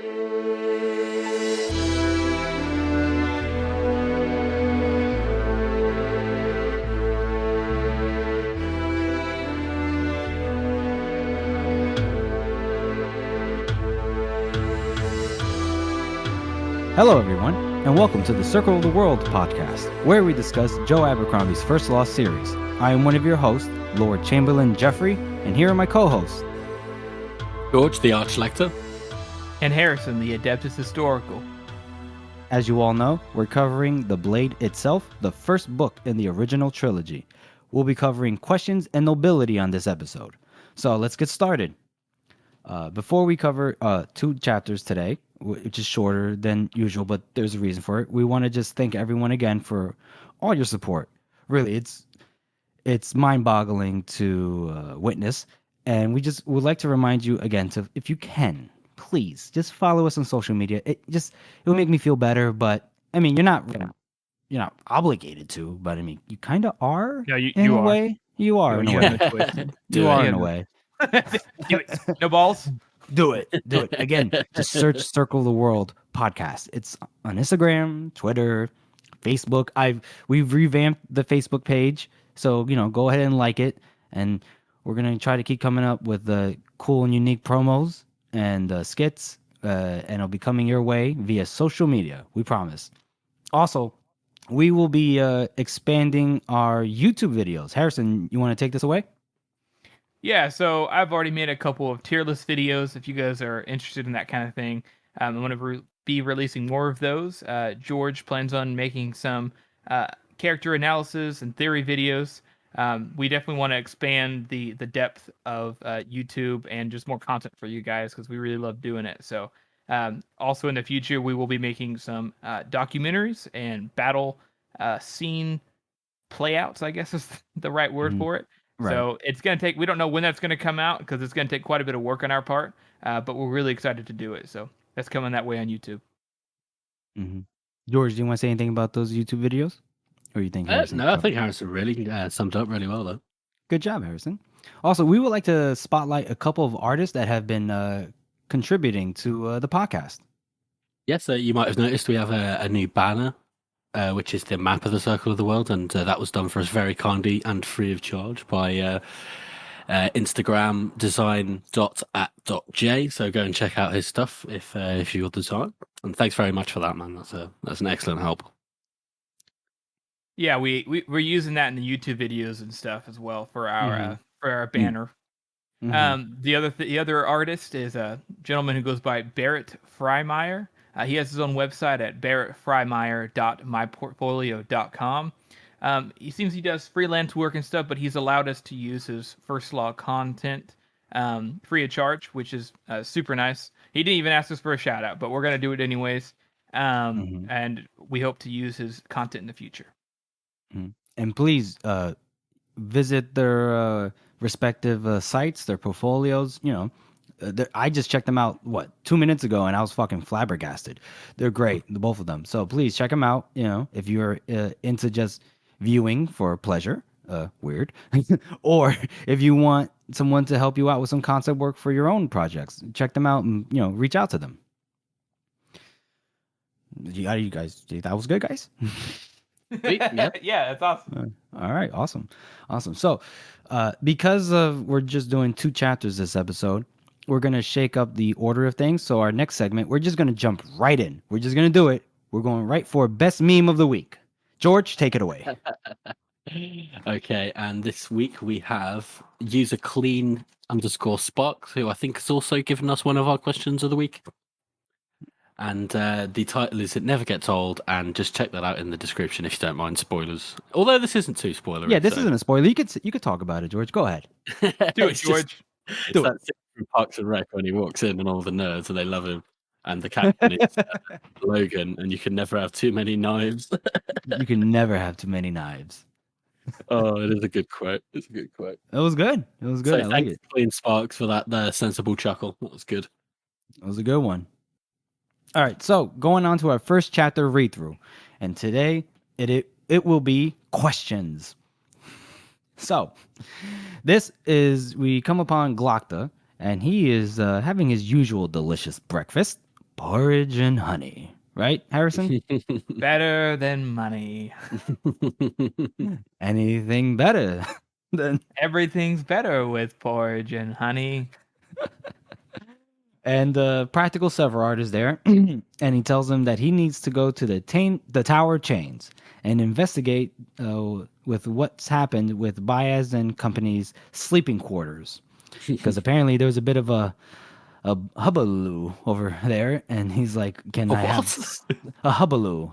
Hello, everyone, and welcome to the Circle of the World podcast, where we discuss Joe Abercrombie's First Law series. I am one of your hosts, Lord Chamberlain Jeffrey, and here are my co-hosts. George, the Archlector. And Harrison, the Adeptus Historical. As you all know, we're covering The Blade itself, the first book in the original trilogy. We'll be covering Questions and Nobility on this episode. So let's get started. Before we cover 2 chapters today, which is shorter than usual, but there's a reason for it, we want to just thank everyone again for all your support. Really, it's mind-boggling to witness, and we just would like to remind you again to, if you can, please just follow us on social media. It will make me feel better, but I mean, you're not obligated to, but I mean, you kind of are. No, you in a are. way. You are in a way. Have no choice. You are in a way. Do it. No balls. Do it. Again, just search Circle of the World podcast. It's on Instagram, Twitter, Facebook. We've revamped the Facebook page, so go ahead and like it. And we're gonna try to keep coming up with cool and unique promos and skits, and it'll be coming your way via social media. We promise. Also, we will be expanding our YouTube videos. Harrison, you want to take this away? Yeah, so I've already made a couple of tier list videos. If you guys are interested in that kind of thing, I'm going to be releasing more of those. George plans on making some character analysis and theory videos. We definitely want to expand the depth of YouTube and just more content for you guys because we really love doing it. So also in the future, we will be making some documentaries and battle scene playouts, I guess is the right word for it. Right. So it's going to take, we don't know when that's going to come out because it's going to take quite a bit of work on our part, but we're really excited to do it. So that's coming that way on YouTube. Mm-hmm. George, do you want to say anything about those YouTube videos? Or you think Harrison? No, I think Harrison really summed up really well, though. Good job, Harrison. Also, we would like to spotlight a couple of artists that have been contributing to the podcast. Yes, you might have noticed we have a new banner, which is the map of the Circle of the World, and that was done for us very kindly and free of charge by Instagram design.at.j. So go and check out his stuff if you've got the time. And thanks very much for that, man. That's an excellent help. Yeah, we're using that in the YouTube videos and stuff as well for our banner. Mm-hmm. The other artist is a gentleman who goes by Barrett Freimeyer. He has his own website at barrettfreimeyer.myportfolio.com. He seems he does freelance work and stuff, but he's allowed us to use his First Law content free of charge, which is super nice. He didn't even ask us for a shout out, but we're going to do it anyways. And we hope to use his content in the future. And please visit their respective sites, their portfolios, I just checked them out 2 minutes ago, and I was fucking flabbergasted. They're great, the both of them. So please check them out. If you're into just viewing for pleasure, weird, or if you want someone to help you out with some concept work for your own projects, check them out and reach out to them. You guys, that was good, guys. Yeah, that's awesome. All right, awesome. So, because we're just doing 2 chapters this episode, we're going to shake up the order of things. So our next segment, we're just going to jump right in. We're just going to do it. We're going right for best meme of the week. George, take it away. Okay, and this week we have user clean_sparks, who I think has also given us one of our questions of the week. And the title is It Never Gets Old, and just check that out in the description if you don't mind spoilers. Although this isn't too spoilery. Yeah, this isn't a spoiler. You could talk about it, George. Go ahead. Do it, George. Do it. From Parks and Rec when he walks in and all the nerds and they love him. And the captain is Logan, and you can never have too many knives. You can never have too many knives. Oh, it is a good quote. It's a good quote. It was good. So I like it. Clean Sparks for that sensible chuckle. That was good. That was a good one. All right, so going on to our first chapter read through, and today it will be questions. So, we come upon Glokta, and he is having his usual delicious breakfast, porridge and honey. Right, Harrison? Better than money. Anything better than. Everything's better with porridge and honey. And practical Severard is there, and he tells him that he needs to go to the Tower of Chains and investigate with what's happened with Baez and Company's sleeping quarters, because apparently there's a bit of a hubbaloo over there, and he's like, "Can I have a hubbaloo?"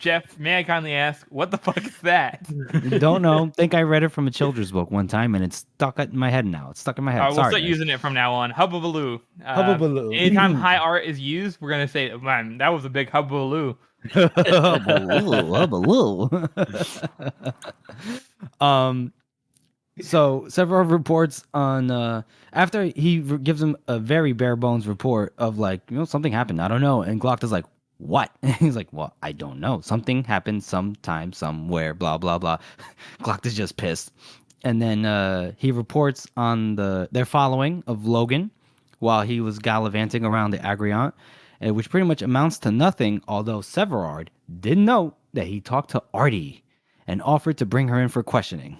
Jeff, may I kindly ask, what the fuck is that? Don't know. Think I read it from a children's book one time, and it's stuck in my head now. It's stuck in my head. We'll Sorry, start guys. using it from now on. Hubbabaloo. Hubbabaloo. Anytime high art is used, we're gonna say, "Man, that was a big hubbabaloo." So several reports on after he gives him a very bare bones report of like, something happened, I don't know, and Glock is like, what? And he's like, well, I don't know, something happened sometime somewhere, blah blah blah. Glock is just pissed, and then he reports on their following of Logan while he was gallivanting around the Agriant, which pretty much amounts to nothing, although Severard did note that he talked to Artie and offered to bring her in for questioning.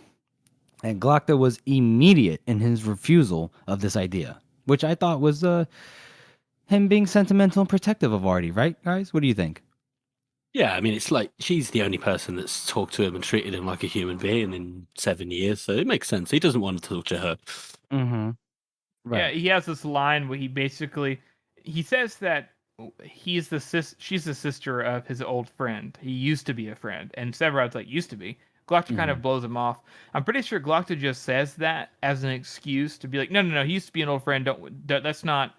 And Glockta was immediate in his refusal of this idea, which I thought was him being sentimental and protective of Artie, right, guys? What do you think? Yeah, I mean, it's like she's the only person that's talked to him and treated him like a human being in 7 years, so it makes sense. He doesn't want to talk to her. Mm-hmm. Right. Yeah, he has this line where he says that she's the sister of his old friend. He used to be a friend, and Severod's like, used to be. Glockta kind of blows him off. I'm pretty sure Glockta just says that as an excuse to be like, no, he used to be an old friend. Let's not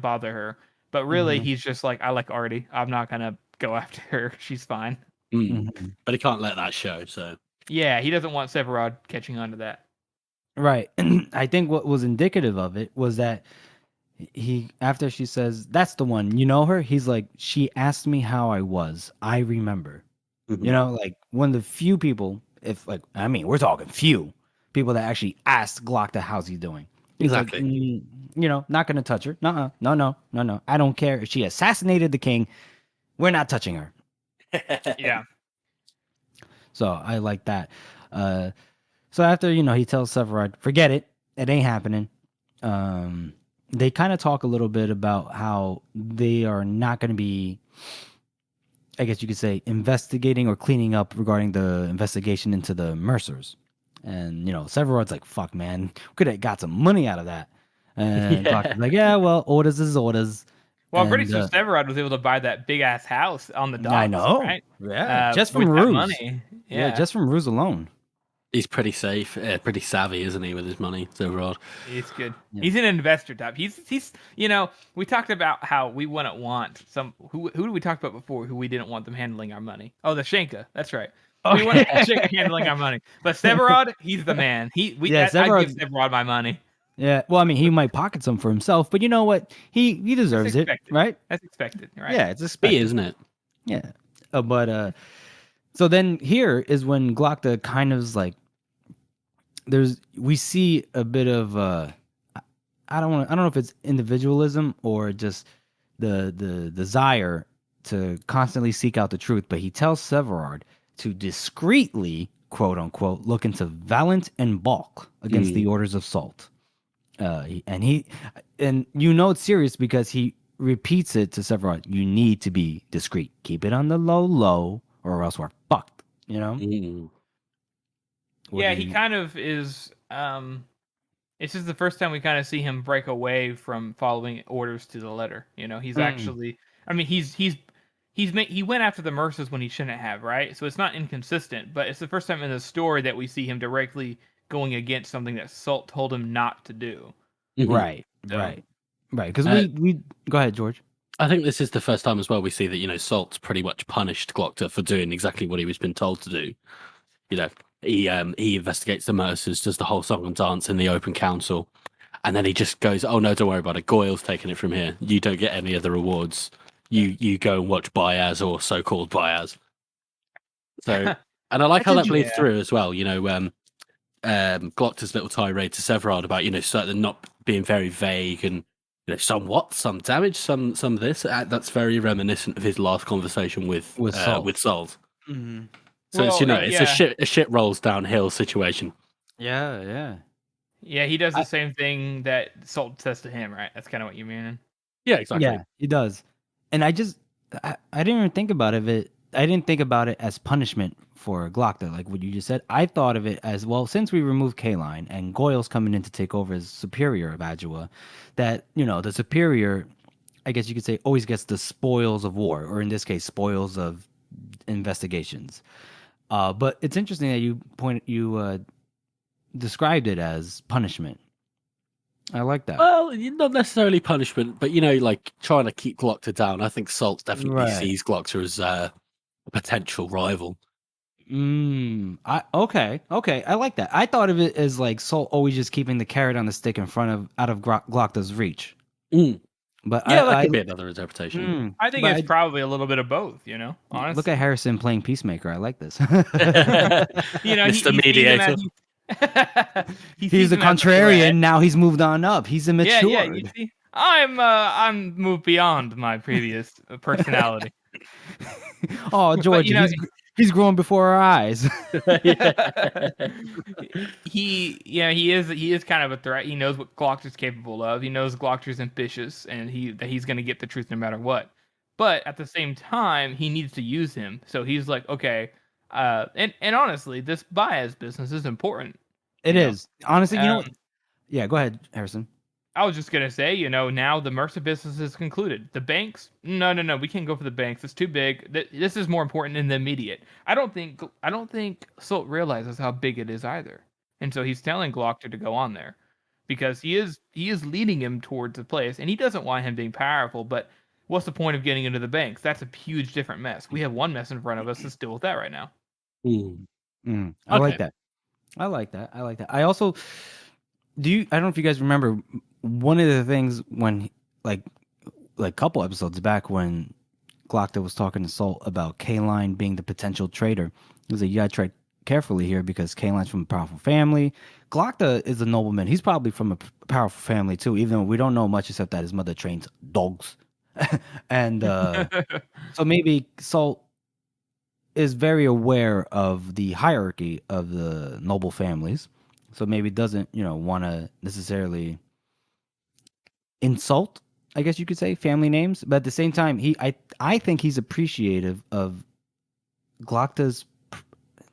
bother her. But really, he's just like, I like Artie. I'm not gonna go after her. She's fine. But he can't let that show. So yeah, he doesn't want Severod catching on to that. Right. And I think what was indicative of it was that after she says, that's the one, you know her? He's like, she asked me how I was. I remember. Like one of the few people, we're talking few people that actually asked Glock how's he doing. He's exactly. Like, not going to touch her. No. I don't care if she assassinated the king. We're not touching her. Yeah. So I like that. So after, he tells Severard, forget it. It ain't happening. They kind of talk a little bit about how they are not going to be, I guess you could say, investigating or cleaning up regarding the investigation into the Mercers. And, Severard's like, fuck, man, could have got some money out of that. And Glock is like, yeah, well, orders is orders. Well, I'm pretty sure Severard was able to buy that big ass house on the docks. I know. Right? Yeah. Just from with Ruse. that money. Yeah, just from Ruse alone. He's pretty safe, pretty savvy, isn't he, with his money? Severard. He's good. Yeah. He's an investor type. He's we talked about how we wouldn't want some. Who did we talk about before? Who we didn't want them handling our money? Oh, the Shenka. That's right. We want the Shenka handling our money. But Severard, he's the man. I give Severard my money. Yeah. Well, I mean, he might pocket some for himself, but you know what? He deserves it, right? That's expected, right? Yeah, it's expected, isn't it? Yeah. But so then here is when Glockta kind of is like, we see a bit of I don't know if it's individualism or just the desire to constantly seek out the truth, but he tells Severard to discreetly, quote unquote, look into Valent and Balk against the orders of Salt. And it's serious because he repeats it to Severard. You need to be discreet. Keep it on the low, or else we're fucked. Yeah, he kind of is. It's just the first time we kind of see him break away from following orders to the letter. He's actually. I mean, he went after the Mercers when he shouldn't have, right? So it's not inconsistent, but it's the first time in the story that we see him directly going against something that Salt told him not to do. Right. Because we go ahead, George. I think this is the first time as well we see that Salt's pretty much punished Glockta for doing exactly what he was been told to do. He investigates the Mercers, does the whole song and dance in the open council, and then he just goes, "Oh no, don't worry about it. Goyle's taking it from here. You don't get any of the rewards. You go and watch Baez or so-called Baez." So, and I like how that bleeds through as well. Glockta's little tirade to Severard about sort of not being very vague and somewhat, some damage, some this. That's very reminiscent of his last conversation with Salt. Salt. Mm-hmm. So it's Well, it's yeah. a shit rolls downhill situation. Yeah. Yeah, he does the same thing that Salt says to him, right? That's kind of what you mean. Yeah, exactly. Yeah, he does. And I didn't even think about it. I didn't think about it as punishment for Glockta, like what you just said. I thought of it as, well, since we removed Kaline and Goyle's coming in to take over as superior of Adjua, that, the superior, I guess you could say, always gets the spoils of war, or in this case, spoils of investigations. But it's interesting that you described it as punishment. I like that. Well, not necessarily punishment, but like trying to keep Glockta down. I think Salt definitely Right. sees Glockta as a potential rival. Okay. I like that. I thought of it as like Salt always just keeping the carrot on the stick in front of out of Glockta's reach. Mm. But Yeah, that could be another interpretation. I think it's probably a little bit of both, honestly. Look at Harrison playing Peacemaker. I like this. Mr. Mediator. He's the contrarian. Now he's moved on up. He's immature. Yeah, you see, I'm moved beyond my previous personality. Oh, George, he's growing before our eyes. He is kind of a threat. He knows what Glockter's capable of. He knows Glockter's ambitious, and that he's going to get the truth no matter what. But at the same time, he needs to use him. So he's like, okay, and honestly, this Baez business is important. It is. Honestly, yeah, go ahead, Harrison. I was just gonna say, now the Mercer business is concluded. The banks, no, we can't go for the banks. It's too big. This is more important in the immediate. I don't think Salt realizes how big it is either, and so he's telling Glockter to go on there, because he is leading him towards a place, and he doesn't want him being powerful. But what's the point of getting into the banks? That's a huge different mess. We have one mess in front of us. Let's deal with that right now. I like that. I like that. I also I don't know if you guys remember one of the things when like a couple episodes back when Glockta was talking to Salt about Kaline being the potential traitor. He was like, you gotta tread carefully here because Kaline's from a powerful family. Glockta is a nobleman. He's probably from a powerful family too, even though we don't know much except that his mother trains dogs. And so maybe Salt is very aware of the hierarchy of the noble families. So maybe doesn't, want to necessarily insult, I guess you could say, family names. But at the same time, I think he's appreciative of Glockta's,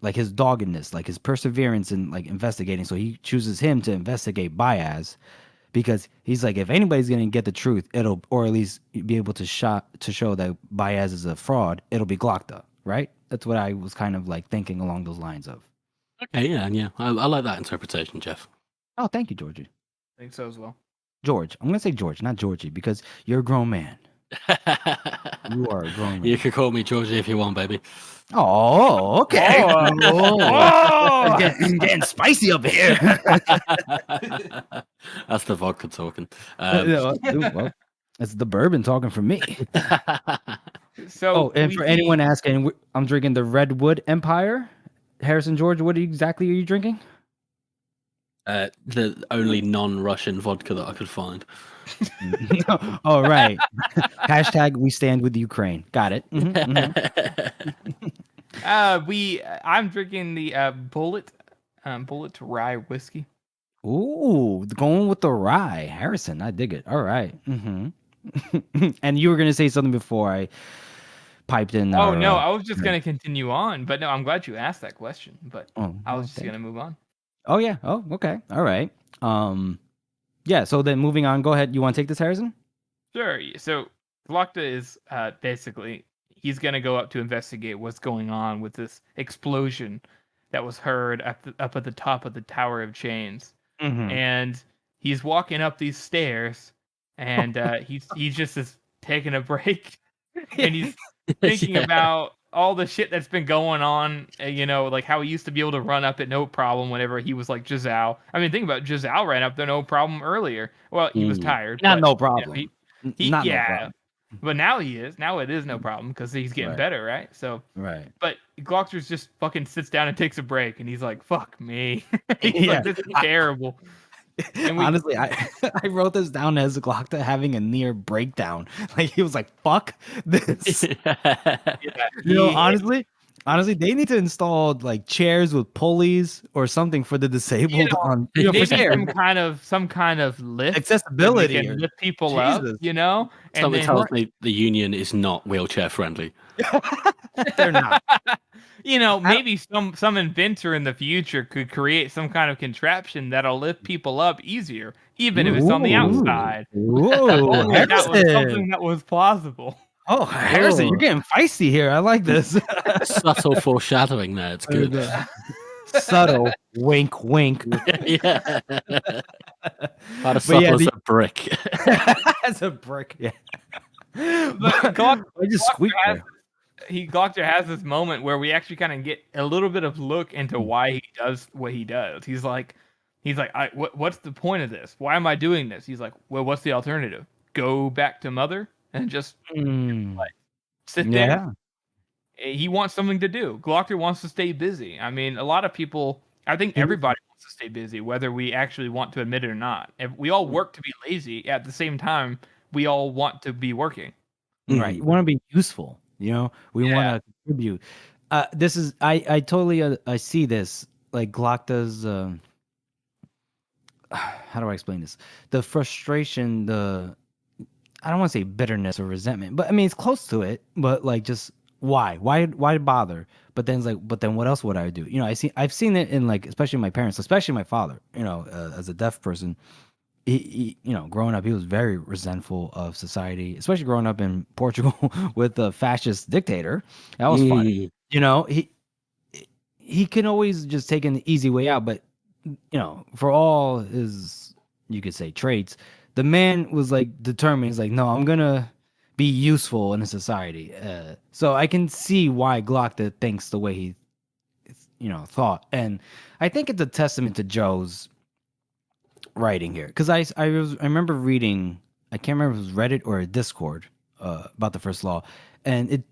like, his doggedness, like his perseverance in like investigating. So he chooses him to investigate Baez because he's like, if anybody's going to get the truth, or at least be able to show that Baez is a fraud, it'll be Glockta, right? That's what I was kind of like thinking along those lines of. Okay, yeah. I like that interpretation, Jeff. Oh, thank you, Georgie. I think so as well. George. I'm going to say George, not Georgie, because you're a grown man. You are a grown man. You can call me Georgie if you want, baby. Oh, okay. Oh, it's getting spicy up here. That's the vodka talking. Well, it's the bourbon talking for me. So, and for anyone asking, I'm drinking the Redwood Empire. Harrison, George, what exactly are you drinking? The only non-Russian vodka that I could find. Oh, right. Hashtag we stand with Ukraine. Got it. I'm drinking the Bullet rye whiskey. Ooh, going with the rye. Harrison, I dig it. All right. And you were going to say something before I piped in. Oh, no, I was just going to continue on. But no, I'm glad you asked that question. But I was just going to move on. Oh, yeah. Oh, okay. All right. Yeah, so then moving on. Go ahead. You want to take this, Harrison? Sure. So Glockta is basically, he's going to go up to investigate what's going on with this explosion that was heard up at the top of the Tower of Chains. And he's walking up these stairs, and he's just taking a break, and he's thinking about all the shit that's been going on, like how he used to be able to run up it no problem whenever he was like Giselle. I mean, think about Giselle ran up there no problem earlier. Well, he was tired. Not no problem. No problem. But now he is. Now it is no problem because he's getting better, right? So, right. But Glockter's just fucking sits down and takes a break, and he's like, "Fuck me." He's like, "This is terrible." And we- Honestly, I wrote this down as Glockta having a near breakdown. Like he was like, "Fuck this." Honestly, they need to install like chairs with pulleys or something for the disabled on for maybe stairs. some kind of lift Accessibility where they or can lift people up, Jesus. and Something then tells me the union is not wheelchair friendly. They're not. maybe some inventor in the future could create some kind of contraption that'll lift people up easier, even if it's on the outside. Whoa, Only if that was Harrison. something that was plausible. Oh, Harrison, you're getting feisty here. I like this. Subtle foreshadowing there. It's good. Subtle wink, wink. Yeah. About as But yeah, subtle as a brick. as a brick. Yeah. But Glock, I just squeaked there. Glockter has this moment where we actually kind of get a little bit of look into why he does what he does. He's like, what's the point of this? Why am I doing this? He's like, well, what's the alternative? Go back to mother and just sit there. He wants something to do. Glockter wants to stay busy. I mean, a lot of people, I think everybody wants to stay busy, whether we actually want to admit it or not. If we all work to be lazy, at the same time, we all want to be working. Right. You want to be useful. We want to contribute. This is I totally I see this like Glockta's how do I explain this? The frustration, I don't want to say bitterness or resentment, but I mean it's close to it. But like, just why bother? But then it's like, but then what else would I do? I've seen it in like, especially my parents, especially my father. As a deaf person, he growing up, he was very resentful of society, especially growing up in Portugal with a fascist dictator. That was fun. He can always just take an easy way out, but for all his, you could say, traits, the man was like determined. He's like, no, I'm gonna be useful in a society. So I can see why Glockta thinks the way he, thought, and I think it's a testament to Joe's writing here, because I remember reading, I can't remember if it was Reddit or a Discord about the first law, and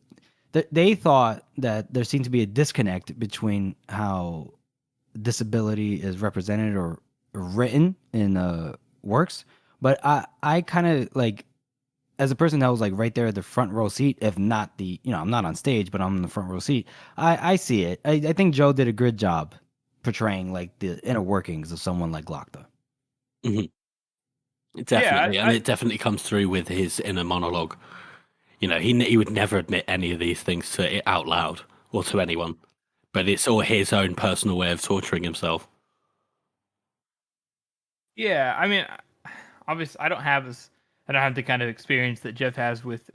they thought that there seemed to be a disconnect between how disability is represented or written in works. But I kind of like, as a person that was like right there at the front row seat, if not the, I'm not on stage, but I'm in the front row seat. I see it. I think Joe did a good job portraying like the inner workings of someone like Glockta. Definitely, and it definitely comes through with his inner monologue. He would never admit any of these things to it out loud or to anyone, but it's all his own personal way of torturing himself. Yeah, I mean, obviously, I don't have the kind of experience that Jeff has with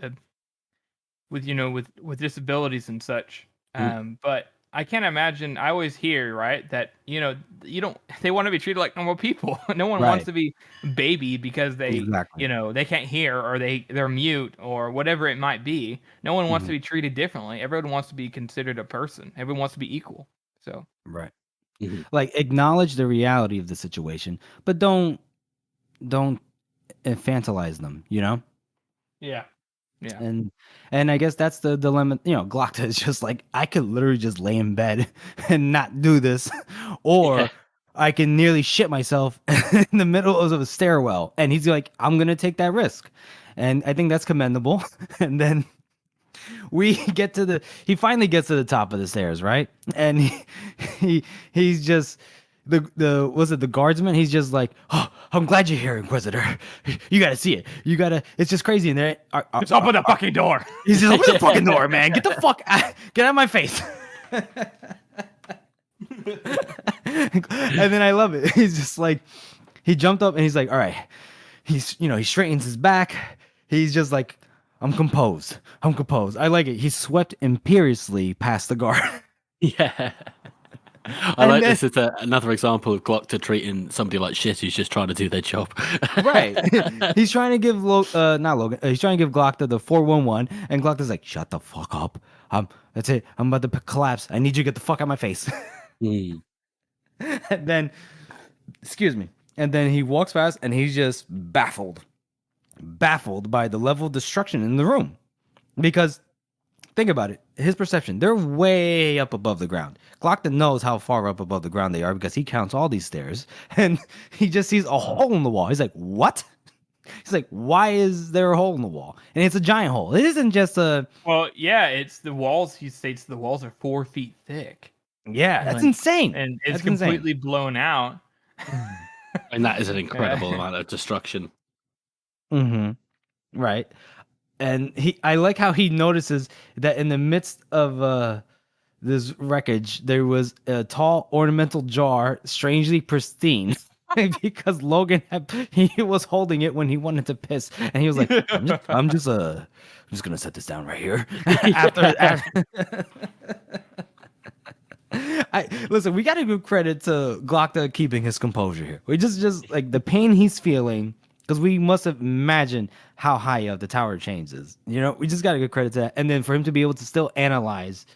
disabilities and such. But I can't imagine. I always hear, right, that they want to be treated like normal people. No one wants to be babied because they they can't hear, or they're mute, or whatever it might be. No one wants to be treated differently. Everyone wants to be considered a person. Everyone wants to be equal. So like, acknowledge the reality of the situation, but don't infantilize them. Yeah. And I guess that's the dilemma. Glockta is just like, I could literally just lay in bed and not do this, or I can nearly shit myself in the middle of a stairwell. And he's like, I'm gonna take that risk, and I think that's commendable. And then he finally gets to the top of the stairs, right? And he's just the guardsman. He's just like, oh, I'm glad you're here, Inquisitor. You gotta see it. It's just crazy in there. Just open the fucking door. He's just, open the fucking door, man. Get the fuck out. Get out of my face. And then I love it. He's just like, he jumped up and he's like, all right. He straightens his back. He's just like, I'm composed. I like it. He swept imperiously past the guard. Yeah. I like this as another example of Glockta treating somebody like shit who's just trying to do their job. Right. He's trying to give not Logan. He's trying to give Glockta the 411, and Glockta's like, "Shut the fuck up. That's it. I'm about to collapse. I need you to get the fuck out of my face." And then, excuse me. And then he walks past, and he's just baffled by the level of destruction in the room, because think about it. His perception, they're way up above the ground. Glockton knows how far up above the ground they are because he counts all these stairs, and he just sees a hole in the wall. He's like, "What?" He's like, "Why is there a hole in the wall?" And it's a giant hole. It isn't just a. Well, yeah, it's the walls. He states the walls are 4 feet thick. Yeah, that's Like, insane. and it's That's insane. completely blown out. And that is an incredible amount of destruction. Mm-hmm. Right. And I like how he notices that in the midst of this wreckage, there was a tall ornamental jar, strangely pristine, because Logan he was holding it when he wanted to piss, and he was like, I'm just gonna set this down right here." after listen, we gotta give credit to Glockta keeping his composure here. We just like the pain he's feeling, because we must have imagined how high up the tower chains is. You know, we just gotta give credit to that. And then for him to be able to still analyze,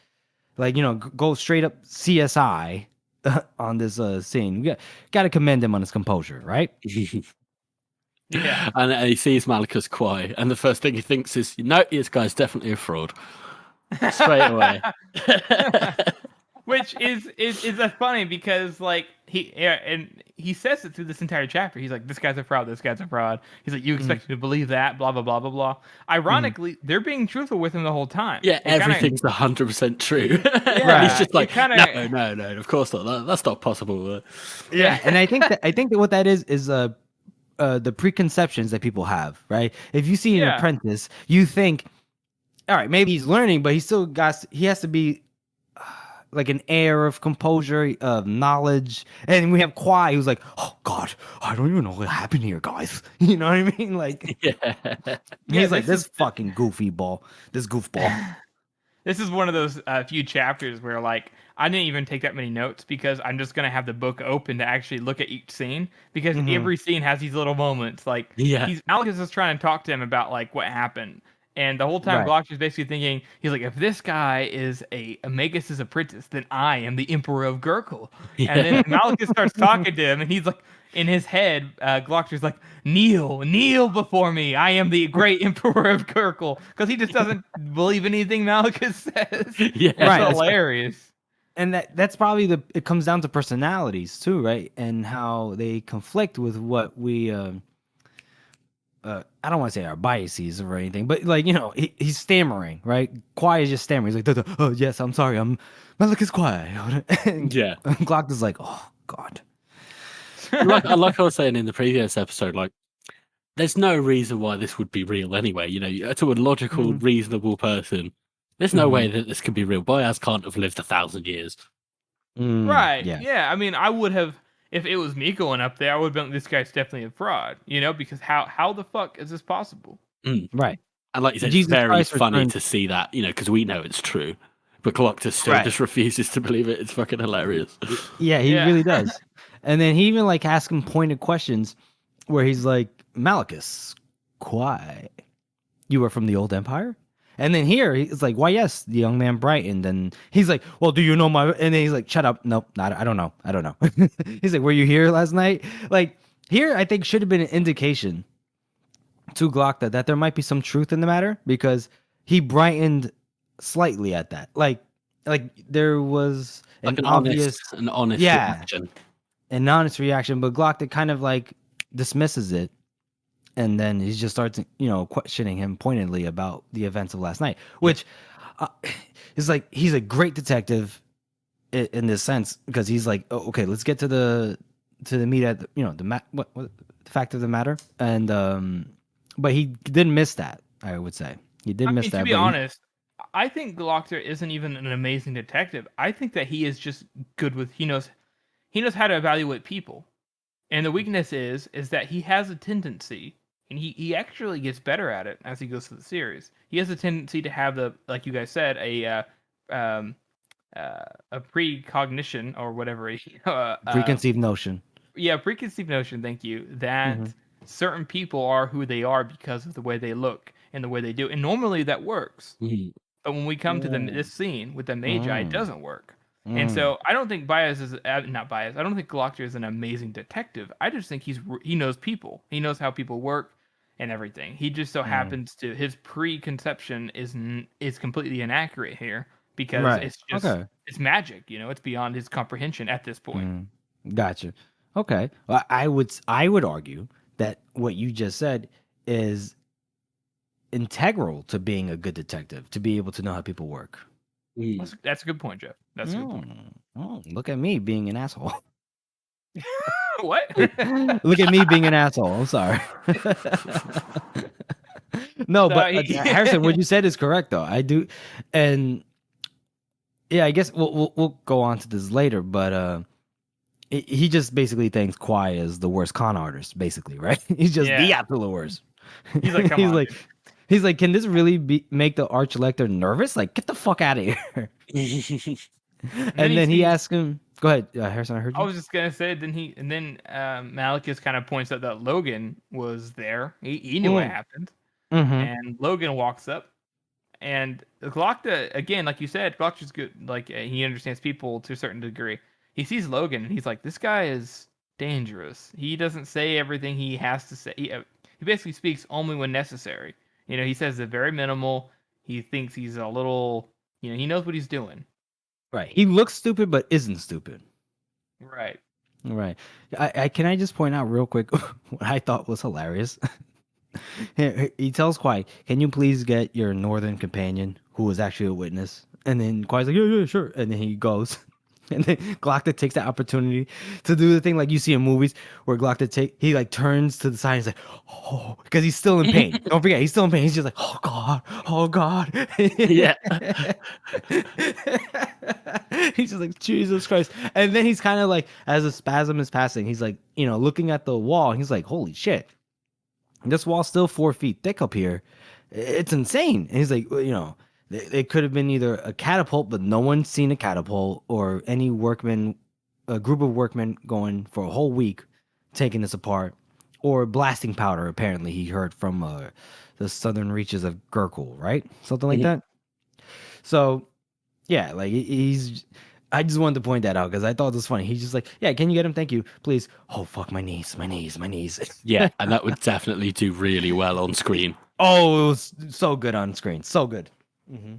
like, you know, go straight up CSI on this scene. We gotta commend him on his composure, right? Yeah. And he sees Malachus quiet, and the first thing he thinks is, "No, this guy's definitely a fraud." Straight away. Which is funny because like he says it through this entire chapter. He's like, "This guy's a fraud. This guy's a fraud." He's like, "You expect me to believe that?" Blah blah blah blah blah. Ironically, they're being truthful with him the whole time. Yeah, everything's 100% true. Yeah, He's just like, kinda, no, of course not. That's not possible. Yeah, and I think that what that is the preconceptions that people have, right? If you see an apprentice, you think, all right, maybe he's learning, but he has to be like an air of composure, of knowledge. And we have Kwai, who's like, "Oh God, I don't even know what happened here, guys." You know what I mean? Like, he's like, this fucking goofball. This is one of those few chapters where like I didn't even take that many notes because I'm just gonna have the book open to actually look at each scene, because every scene has these little moments. Like, Alex is trying to talk to him about like what happened, and the whole time Glock is basically thinking, he's like, if this guy is a Magus' apprentice, then I am the Emperor of Gurkle. And then Malachus starts talking to him, and he's like, in his head, Glockster's like, kneel before me. I am the great Emperor of Gurkle, because he just doesn't believe anything Malachus says. Yeah, it's hilarious. And that's probably it comes down to personalities too, right? And how they conflict with what we I don't want to say our biases or anything, but like, you know, he's stammering, right? Kwai is just stammering. He's like, "Oh yes, I'm sorry, I'm Malachus Kwai." And Glock is like, "Oh God." like I was saying in the previous episode, like, there's no reason why this would be real anyway. You know, to a logical, reasonable person, there's no way that this could be real. Boyaz can't have lived 1,000 years. Right. Yeah. I mean, I would have, if it was me going up there, I would have been, this guy's definitely a fraud, you know, because how the fuck is this possible? Right. And like you said, it's very funny to see that, you know, because we know it's true. But Glockta still just refuses to believe it. It's fucking hilarious. Yeah, he really does. And then he even like asks him pointed questions where he's like, "Malachus, Kwai, you are from the old empire?" And then here he's like, "Why, yes," the young man brightened. And he's like, "Well, do you know my?" And then he's like, "Shut up. Nope, I don't know. He's like, "Were you here last night?" Like, here I think should have been an indication to Glockta that there might be some truth in the matter, because he brightened slightly at that. Like there was like an obvious, honest reaction. An honest reaction, but Glockta kind of like dismisses it. And then he just starts, you know, questioning him pointedly about the events of last night, which is like, he's a great detective in this sense, because he's like, "Oh, okay, let's get to the meat at the fact of the matter." And but he didn't miss that. I would say he did miss that. To be honest, I think Glockta isn't even an amazing detective. I think that he is just good with, he knows how to evaluate people, and the weakness is that he has a tendency. And he actually gets better at it as he goes through the series. He has a tendency to have like you guys said, a precognition or whatever. Preconceived notion. Yeah, preconceived notion. Thank you. That certain people are who they are because of the way they look and the way they do. And normally that works. But when we come to this scene with the Magi, it doesn't work. And so I don't think Baez is not Baez. I don't think Glockta is an amazing detective. I just think he knows people. He knows how people work. and everything. He just so happens to his preconception is completely inaccurate here because Right. it's just Okay. it's magic, it's beyond his comprehension at this point. Gotcha. Okay. Well, I would argue that what you just said is integral to being a good detective, to be able to know how people work. That's a good point, Jeff. That's a good point. Oh, look at me being an asshole. What? Look at me being an asshole. I'm sorry. No, So but he- Harrison, what you said is correct, though. I do, and yeah, I guess we'll go on to this later. But he just basically thinks Kwai is the worst con artist, basically, right? He's just the Yeah. absolute worst. He's like, come on, dude. He's like, can this really make the arch lector nervous? Like, get the fuck out of here. And then he asks him, go ahead, Harrison, I heard I you. was just gonna say, then Malicus kind of points out that Logan was there. He knew what happened, Mm-hmm. and Logan walks up, and Glocta again, like you said, Glocta's good. Like he understands people to a certain degree. He sees Logan, and he's like, this guy is dangerous. He doesn't say everything he has to say. He basically speaks only when necessary. He says it very minimal. He thinks he's a little. He knows what he's doing. Right. He looks stupid, but isn't stupid. Right. Right. Can I just point out real quick what I thought was hilarious? He tells Kwai, can you please get your northern companion, who was actually a witness? And then Kwai's like, yeah, sure. And then he goes. And then Glocta takes that opportunity to do the thing like you see in movies where he like turns to the side and he's like, oh, because he's still in pain. Don't forget, he's still in pain. He's just like, oh God. Yeah. He's just like, Jesus Christ. And then he's kind of like, as a spasm is passing, he's like, looking at the wall. And he's like, holy shit. This wall's still 4 feet thick up here. It's insane. And he's like, it could have been either a catapult, but no one's seen a catapult, or any workman, a group of workmen going for a whole week taking this apart, or blasting powder. Apparently, he heard from the southern reaches of Gurkul, right? Something like that. So, yeah, like he's. I just wanted to point that out because I thought it was funny. He's just like, yeah, can you get him? Thank you, please. Oh, fuck, my knees. Yeah, and that would definitely do really well on screen. Oh, it was so good on screen. So good. Mm-hmm.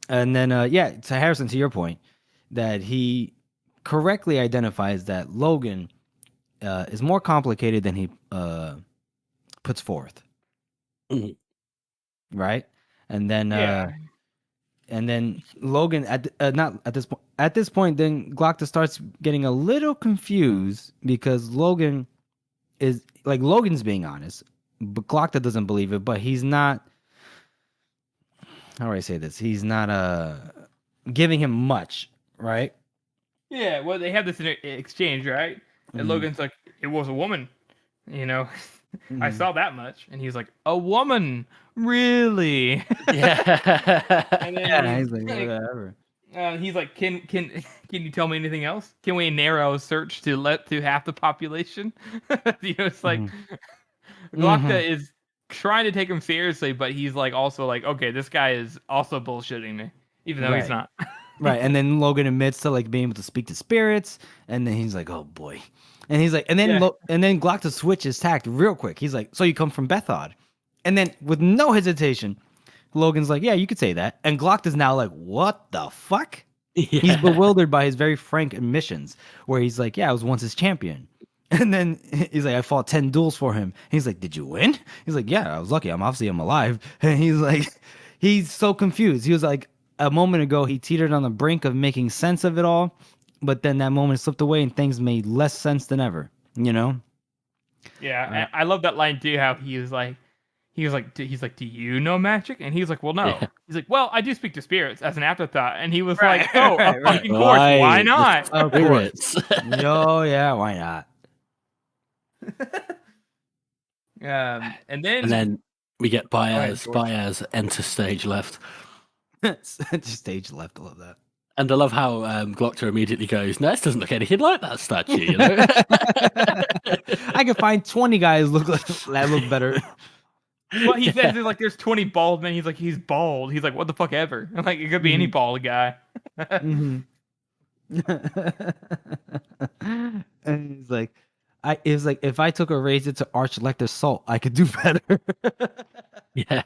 And then, to Harrison, to your point, that he correctly identifies that Logan is more complicated than he puts forth. Mhm. Right? And then, Yeah. and then Logan not at this point. At this point, then Glocta starts getting a little confused because Logan's being honest, but Glocta doesn't believe it. But he's not. How do I say this? He's not giving him much, right? Yeah, well, they have this exchange, right? And Logan's like, it was a woman, I saw that much. And he's like, a woman? Really? Yeah. And then He's like, whatever. he's like, can you tell me anything else? Can we narrow a search to half the population? It's like Glocta is trying to take him seriously, but he's like also like, okay, this guy is also bullshitting me, even though he's not. Right. And then Logan admits to like being able to speak to spirits, and then he's like, oh boy. And he's like, and then Glocta switches tact real quick. He's like, so you come from Bethod. And then with no hesitation, Logan's like, yeah, you could say that. And Glocta's now like, what the fuck? Yeah. He's bewildered by his very frank admissions, where he's like, yeah, I was once his champion. And then he's like, I fought 10 duels for him. He's like, did you win? He's like, yeah, I was lucky. I'm alive. And he's like, he's so confused. He was like, a moment ago, he teetered on the brink of making sense of it all. But then that moment slipped away and things made less sense than ever, Yeah, and I love that line too. How he's like, do you know magic? And he's like, well, no. Yeah. He's like, well, I do speak to spirits as an afterthought. And he was like, oh, right, a right. fucking course, why Right, not? Of course. Spirits. Oh, yeah, why not? And then And then we get ahead, George. Baez enter stage left. Stage left, I love that. And I love how Glocta immediately goes, no, this doesn't look anything like that statue, I could find 20 guys that look better. Well, he says there's like there's 20 bald men. He's like, he's bald. He's like, what the fuck ever. I'm like, it could be any bald guy. And he's like, it was like if I took a razor to Arch Lecter's salt, I could do better. Yeah.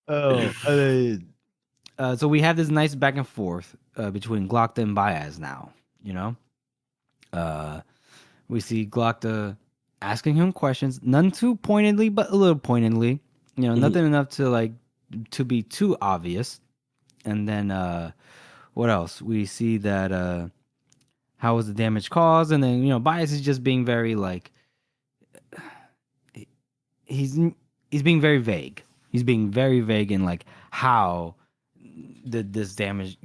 Oh, so we have this nice back and forth between Glockta and Baez now. You know, we see Glockta asking him questions, none too pointedly, but a little pointedly. You know, nothing enough to be too obvious. And then what else? We see that how was the damage caused, and then Baez is just being very like he's being very vague. He's being very vague in like how this damage,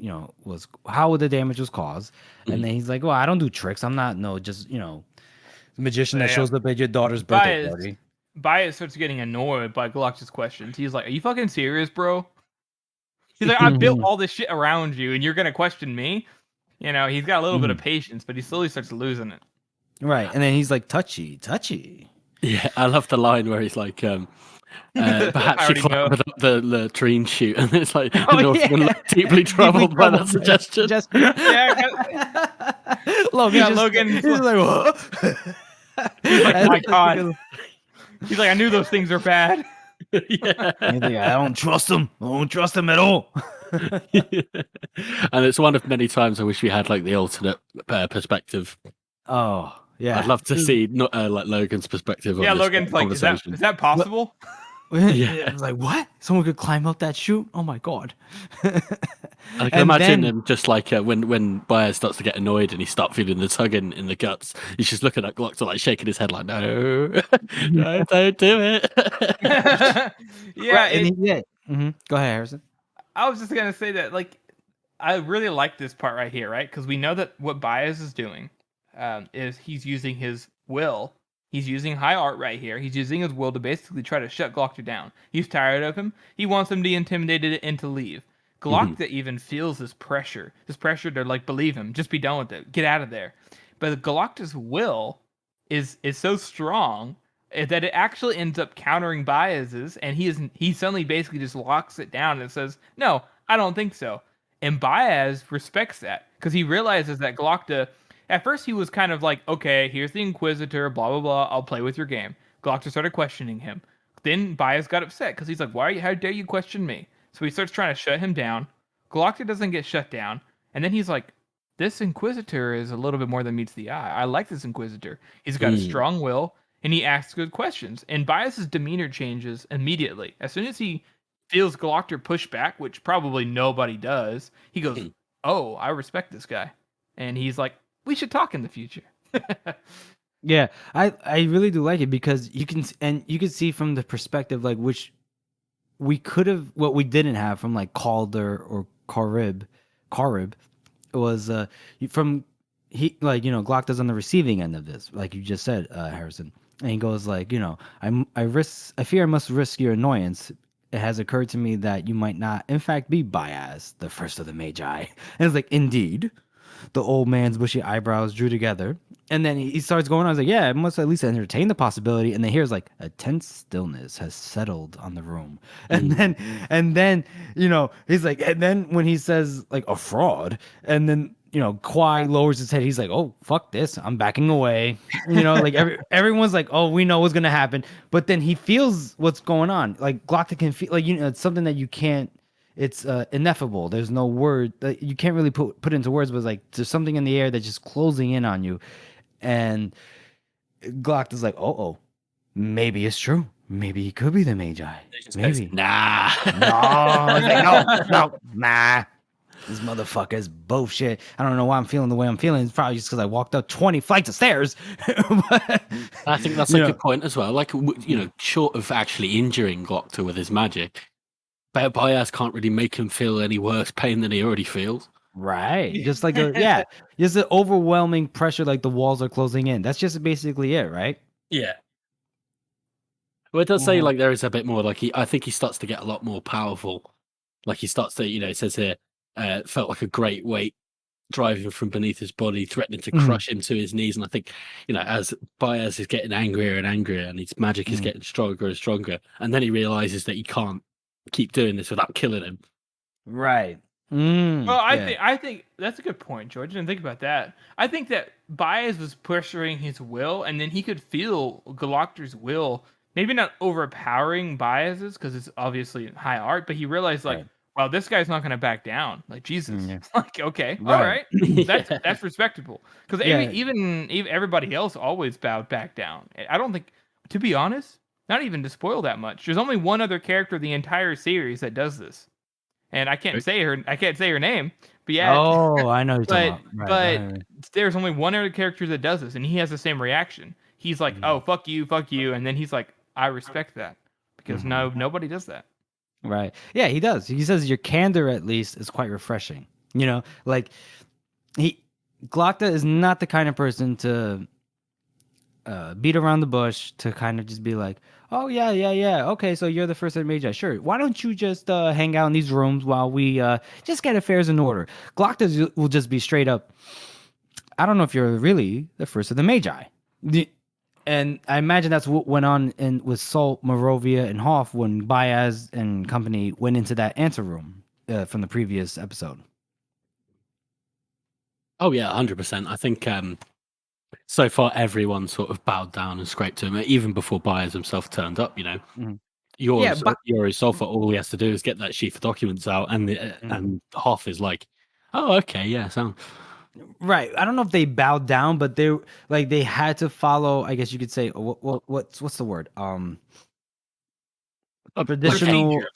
was how the damage was caused. And then he's like, "Well, I don't do tricks. I'm not just magician that shows up at your daughter's birthday party." Baez starts getting annoyed by Glock's questions. He's like, "Are you fucking serious, bro?" He's like, "I built all this shit around you, and you're gonna question me?" He's got a little bit of patience, but he slowly starts losing it. Right, and then he's like, touchy. Yeah, I love the line where he's like, perhaps you climb up the latrine chute, and it's like, Northman deeply troubled by that suggestion. Logan. He's like, what? He's like, my God. He's like, I knew those things are bad. Yeah. He's like, I don't trust him. I don't trust him at all. And it's one of many times I wish we had like the alternate perspective. Oh, yeah. I'd love to see like Logan's perspective. Yeah, on Logan's like, is that possible? Yeah, it's like, what? Someone could climb up that chute? Oh my God. I can imagine him just like when Baez starts to get annoyed and he starts feeling the tugging in the guts. He's just looking at Glock, like shaking his head like, no, no, don't do it. Yeah. Go ahead, Harrison. I was just gonna say that, like, I really like this part right here, right? Because we know that what Baez is doing is he's using his will. He's using high art right here. He's using his will to basically try to shut Glockta down. He's tired of him. He wants him to be intimidated and to leave. Glockta even feels this pressure to like believe him, just be done with it, get out of there. But Glockta's will is so strong that it actually ends up countering Baez's, and he suddenly basically just locks it down and says, "No, I don't think so." And Baez respects that because he realizes that Glockta, at first he was kind of like, "Okay, here's the Inquisitor, blah blah blah. I'll play with your game." Glockta started questioning him. Then Baez got upset because he's like, how dare you question me?" So he starts trying to shut him down. Glockta doesn't get shut down, and then he's like, "This Inquisitor is a little bit more than meets the eye. I like this Inquisitor. He's got a strong will, and he asks good questions." And Baez's demeanor changes immediately. As soon as he feels Glockta push back, which probably nobody does, he goes, "Oh, I respect this guy." And he's like, "We should talk in the future." Yeah, I really do like it because you can see from the perspective like which we could have, what we didn't have from like Calder or Carib was from Glockta's on the receiving end of this, like you just said, Harrison, and he goes like, I fear I must risk your annoyance. It has occurred to me that you might not in fact be Baez, the first of the Magi. And it's like, indeed. The old man's bushy eyebrows drew together, and then he starts going on. I was like, yeah, I must at least entertain the possibility. And then here's like a tense stillness has settled on the room. And then he's like, and then when he says like a fraud, and then Kwai lowers his head. He's like, oh, fuck this. I'm backing away. Like everyone's like, oh, we know what's going to happen. But then he feels what's going on. Like Glockta can feel like, it's something that you can't, it's ineffable. There's no word you can't really put into words, but it's like there's something in the air that's just closing in on you. And Glockta's like, oh, maybe it's true. Maybe he could be the Magi. Maybe. Goes, nah. No, nah. This motherfucker's bullshit. I don't know why I'm feeling the way I'm feeling. It's probably just because I walked up 20 flights of stairs. I think that's a good point as well. Like, short of actually injuring Glockta with his magic, Baez can't really make him feel any worse pain than he already feels. Right. Just like just an overwhelming pressure, like the walls are closing in. That's just basically it, right? Yeah. Well, it does say like there is a bit more. Like I think he starts to get a lot more powerful. Like he starts to, it says here, felt like a great weight driving from beneath his body, threatening to crush him to his knees. And I think, as Baez is getting angrier and angrier, and his magic is getting stronger and stronger, and then he realizes that he can't keep doing this without killing him. Right. Well, Yeah. I think that's a good point, George. I didn't think about that. I think that Baez was pressuring his will, and then he could feel Galactor's will, maybe not overpowering Baez's because it's obviously high art, but he realized like, Right. wow, this guy's not gonna back down. Like Jesus, Yeah. like okay, all Right. right, Yeah. that's respectable. Because Yeah. even everybody else always bowed back down. I don't think, to be honest, not even to spoil that much. There's only one other character the entire series that does this, and I can't say her name, but yeah, Oh, I know what you're talking but about. Right. but Right. there's only one other character that does this, and he has the same reaction. He's like, Mhm. "Oh, fuck you," and then he's like, "I respect that," because Mhm. nobody does that. Right. Yeah, he does. He says your candor at least is quite refreshing. Like he Glocta is not the kind of person to beat around the bush, to kind of just be like, oh yeah, yeah, yeah, okay, so you're the first magi, sure, why don't you just hang out in these rooms while we just get affairs in order. Glocta will just be straight up, I don't know if you're really the first of the magi. And I imagine that's what went on with Salt, Morovia, and Hoff when Baez and company went into that answer room from the previous episode. Oh yeah, 100%. I think so far everyone sort of bowed down and scraped to him, even before Byers himself turned up. Mhm. Yeah, Yours, but Yuri Sulfur, all he has to do is get that sheaf of documents out, and Mhm. and Hoff is like, "Oh, okay, yeah, so Right. I don't know if they bowed down, but they had to follow. I guess you could say what's the word? Traditional Procedures.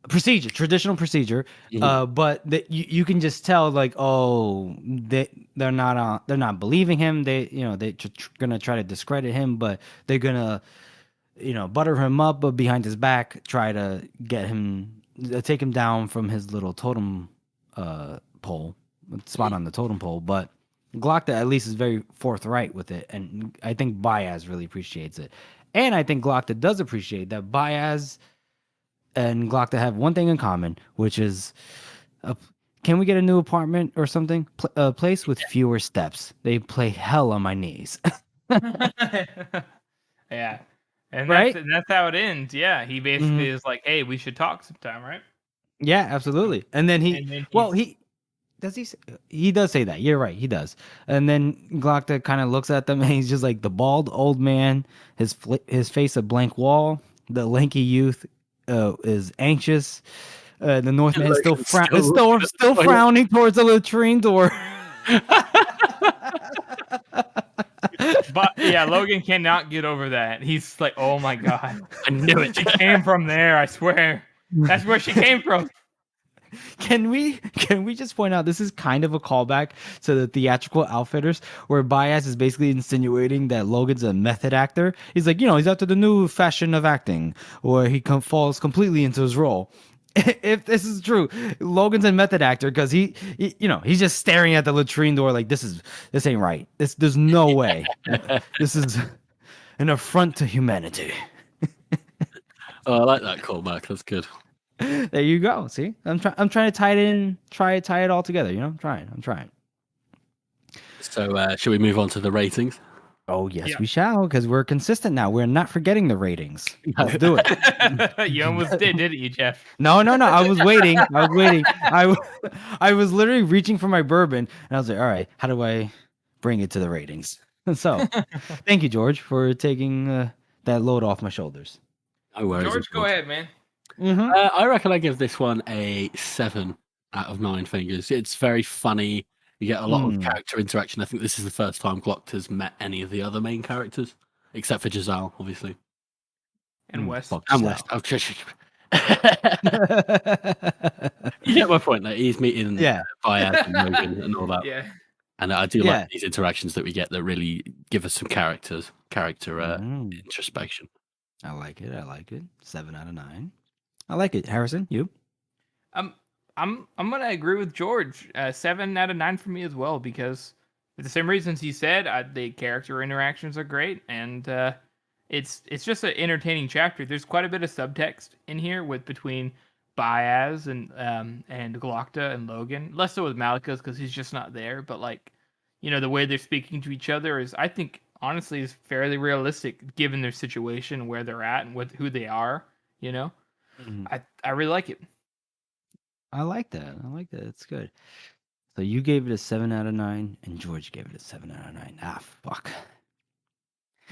procedure. Traditional procedure. Mhm. But you can just tell like, oh, they're not believing him. They're gonna try to discredit him, but they're gonna butter him up, but behind his back try to get him take him down from his little totem pole spot on the totem pole. But Glockta at least is very forthright with it, and I think Baez really appreciates it. And I think Glockta does appreciate that Baez and Glockta have one thing in common, which is a, can we get a new apartment or something? A place with fewer steps. They play hell on my knees. Yeah, and Right? that's how it ends. Yeah, he Hmm. basically is like, "Hey, we should talk sometime, right?" Yeah, absolutely. And then And then well, he's he does he? He does say that. You're right. He does. And then Glockta kind of looks at them, and he's just like the bald old man, his face a blank wall. The lanky youth is anxious. The Northman is Logan's still looking at the still toilet. frowning towards the latrine door. But yeah, Logan cannot get over that. He's like, "Oh my god, I knew it. she came from there. I swear, that's where she came from." Can we just point out this is kind of a callback to the theatrical outfitters where Baez is basically insinuating that Logan's a method actor. He's like, he's after the new fashion of acting, or he falls completely into his role. If this is true, Logan's a method actor because he's just staring at the latrine door like this ain't right. There's no way. This is an affront to humanity. Oh, I like that callback. That's good. There you go. See, I'm trying to tie it in, tie it all together. I'm trying. So, should we move on to the ratings? Oh yes, Yeah, we shall, because we're consistent now. We're not forgetting the ratings. Let's do it. you almost did, didn't you, Jeff? No, no, no. I was waiting. I was literally reaching for my bourbon, and I was like, all right, how do I bring it to the ratings? So, thank you, George, for taking that load off my shoulders. No worries. George, go ahead, man. Mm-hmm. I reckon I give this one a 7 out of 9 fingers. It's very funny. You get a lot of character interaction. I think this is the first time Glock has met any of the other main characters, except for Giselle, obviously. And West. Fuck And yourself. West. You get my point. Like, he's meeting Yeah. Baez and Logan and all that. Yeah. And I do like Yeah. these interactions that we get that really give us some character Mm. introspection. I like it. 7 out of 9. I like it. Harrison, you? I'm gonna agree with George. 7 out of 9 for me as well, because for the same reasons he said, the character interactions are great, and it's just an entertaining chapter. There's quite a bit of subtext in here between Baez and Glocta and Logan. Less so with Malachus because he's just not there, but like the way they're speaking to each other is, I think, honestly, is fairly realistic given their situation, where they're at, and with who they are. Mhm. I really like it. I like that. It's good. So you gave it a 7 out of 9, and George gave it a 7 out of 9. Ah, fuck.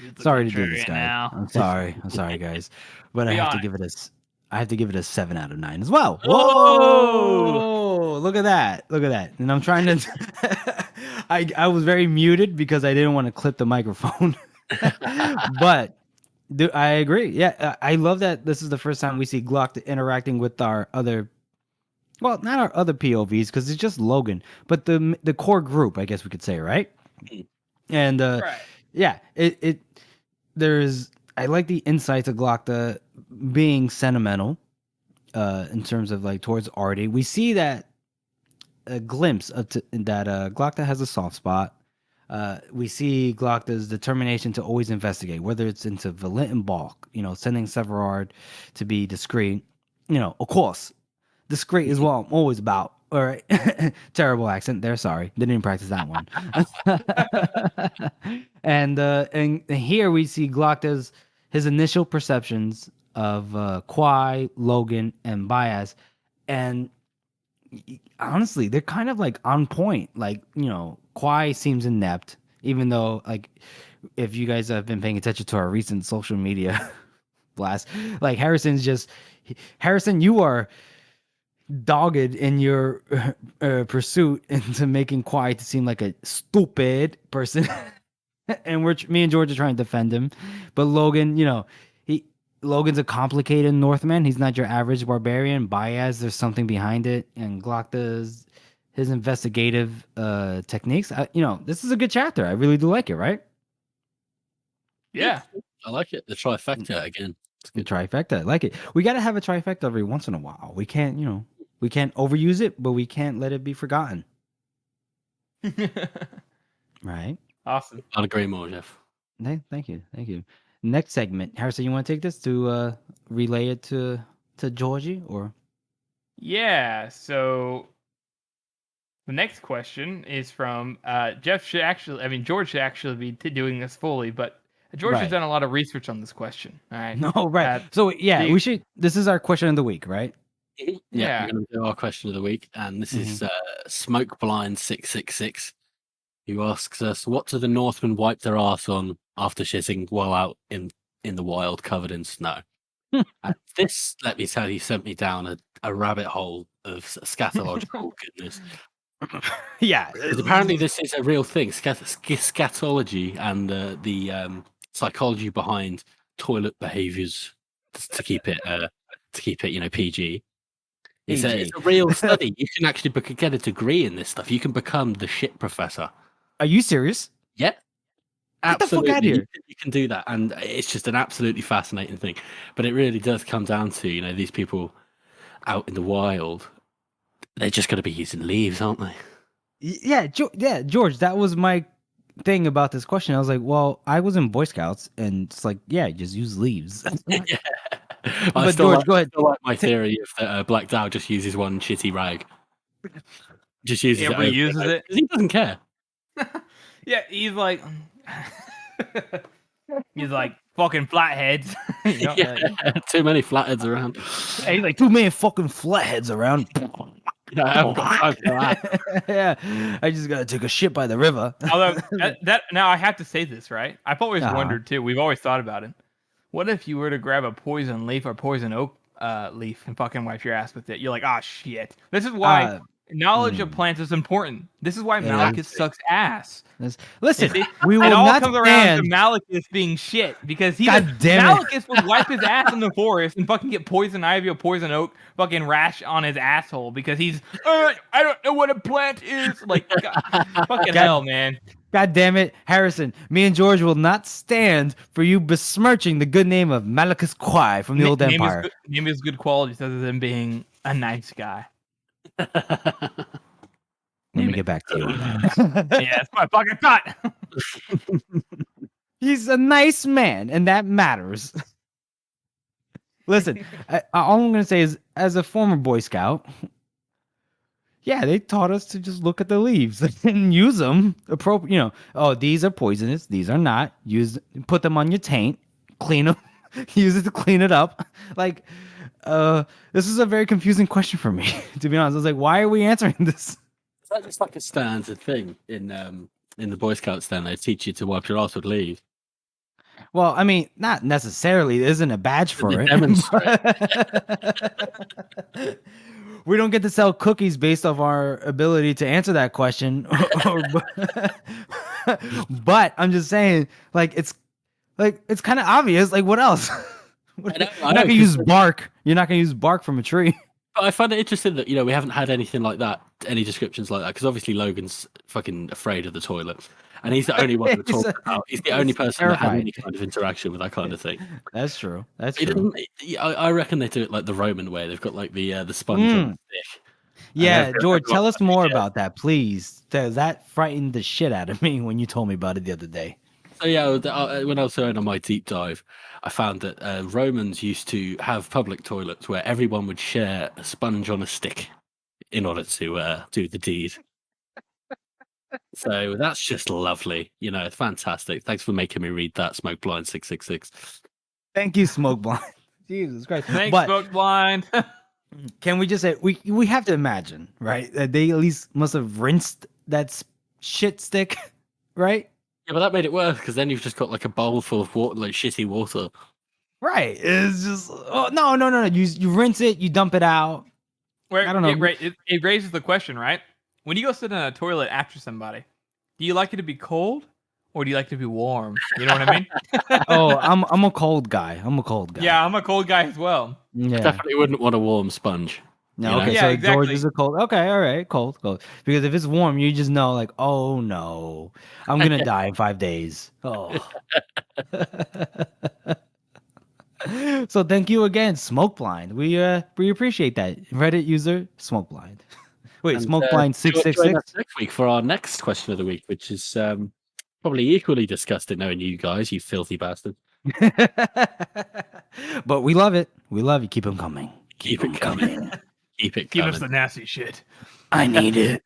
He's the Sorry to do this, contrarian guys. now. I'm sorry. I'm sorry, guys. But I Be have to honest. give it I have to give it a 7 out of 9 as well. Oh! Whoa! Look at that. Look at that. And I'm trying to I was very muted because I didn't want to clip the microphone. But I agree. Yeah, I love that this is the first time we see Glock interacting with our other, well, not our other POVs because it's just Logan, but the core group, I guess we could say, right? And Right. yeah, it there's I like the insights of Glocta being sentimental in terms of like towards Artie. We see that a glimpse of that Glocta has a soft spot. We see Glocta's determination to always investigate, whether it's into Valent and Balk, sending Severard to be discreet. Of course, discreet is what I'm always about. All right. Terrible accent there. Sorry. Didn't even practice that one. and here we see Glocta's his initial perceptions of Kwai, Logan, and Baez. And honestly, they're kind of like on point. Like, Kwai seems inept, even though, like, if you guys have been paying attention to our recent social media blast, like Harrison, you are dogged in your pursuit into making Kwai to seem like a stupid person. And me and George are trying to defend him. But Logan, Logan's a complicated Northman. He's not your average barbarian. Baez, there's something behind it. And Glocta's his investigative techniques. This is a good chapter. I really do like it, right? Yeah. I like it. The trifecta again. It's The good. trifecta. I like it. We got to have a trifecta every once in a while. We can't, we can't overuse it, but we can't let it be forgotten. Right? Awesome. I'd agree more, Jeff. Thank you. Next segment. Harrison, you want to take this to relay it to Georgie or? Yeah. So the next question is from Jeff. George should actually be doing this fully, but George has Right. done a lot of research on this question. All right. No, right. So yeah, we should. This is our question of the week, right? Yeah. We're going to do our question of the week, and this is Smoke Blind 666, who asks us, "What do the Northmen wipe their arse on after shitting while out in the wild, covered in snow?" And this, let me tell you, sent me down a rabbit hole of scatological goodness. Yeah. Because apparently this is a real thing, scatology and the psychology behind toilet behaviors to keep it PG. It's a real study. You can actually get a degree in this stuff. You can become the shit professor. Are you serious? Yep. Get the fuck outta here. You can do that, and it's just an absolutely fascinating thing. But it really does come down to these people out in the wild. They're just going to be using leaves, aren't they? Yeah, George. That was my thing about this question. I was like, well, I was in Boy Scouts, and it's like, yeah, just use leaves. Yeah. But George, go ahead. I still like my theory of that Black Dow just uses one shitty rag. Just uses Yeah, it. reuses it. He doesn't care. Yeah, he's like, fucking flatheads. Too many flatheads around. He's like, too many fucking flatheads around. I haven't got time for that. Yeah, I just gotta take a shit by the river. Although that now I have to say this, right? I've always Uh-huh. wondered too. We've always thought about it. What if you were to grab a poison leaf or poison oak leaf and fucking wipe your ass with it? You're like, ah, shit. This is why knowledge of plants is important. This is why Malachus sucks ass. Listen, See, we will it all not comes around to stand. Malachus being shit because God damn it. Malachus would wipe his ass in the forest and fucking get poison ivy or poison oak fucking rash on his asshole because he's I don't know what a plant is. Like fucking hell, man. God damn it, Harrison. Me and George will not stand for you besmirching the good name of Malachus Kwai from the old empire. Name is good qualities other than being a nice guy. Let me get back to you on that. Yeah, that's my fucking thought. He's a nice man, and that matters. Listen, all I'm going to say is, as a former Boy Scout, yeah, they taught us to just look at the leaves and use them appropriate. Oh, these are poisonous. These are not. Put them on your taint, clean them, use it to clean it up. Like, This is a very confusing question for me, to be honest. I was like, why are we answering this? Is that just like a standard thing in the Boy Scouts? Then they teach you to wipe your ass with leaves. Well, I mean, not necessarily. There isn't a badge for They it. demonstrate. We don't get to sell cookies based off our ability to answer that question. But I'm just saying, like it's kind of obvious. Like, what else? You're I not know, gonna use bark. You're not gonna use bark from a tree. But I find it interesting that we haven't had anything like that, any descriptions like that, because obviously Logan's fucking afraid of the toilet, and he's the only one that talks about. He's the only person that had any kind of interaction with that kind of thing. That's true. That's He true. doesn't. I reckon they do it like the Roman way. They've got like the sponge on the stick. Yeah, George, everyone- tell us more about that, please. That frightened the shit out of me when you told me about it the other day. So yeah, when I was going on my deep dive, I found that Romans used to have public toilets where everyone would share a sponge on a stick in order to do the deed. So that's just lovely. It's fantastic. Thanks for making me read that, Smoke Blind 666. Thank you, Smoke Blind. Jesus Christ. Thanks, But Smoke Blind. can we just say we have to imagine, right? That they at least must have rinsed that shit stick, right? Yeah, but that made it worse because then you've just got like a bowl full of water, like shitty water. Right. It's just no. You rinse it, you dump it out. Where, I don't know. It raises the question, right? When you go sit in a toilet after somebody, do you like it to be cold or do you like it to be warm? You know what I mean? Oh, I'm a cold guy. Yeah, I'm a cold guy as well. Yeah. Definitely wouldn't want a warm sponge. No, okay, Yeah, so exactly. George is a cold. Okay, all right, cold. Because if it's warm, you just know, like, oh no, I'm gonna die in 5 days. Oh. So thank you again, Smoke Blind. We appreciate that. Reddit user Smoke Blind. Wait, And, Smoke Blind join 666. us next week for our next question of the week, which is probably equally disgusting knowing you guys, you filthy bastards. But we love it. We love you. Keep them coming. Keep it coming. Keep it Give coming. us the nasty shit. I need it.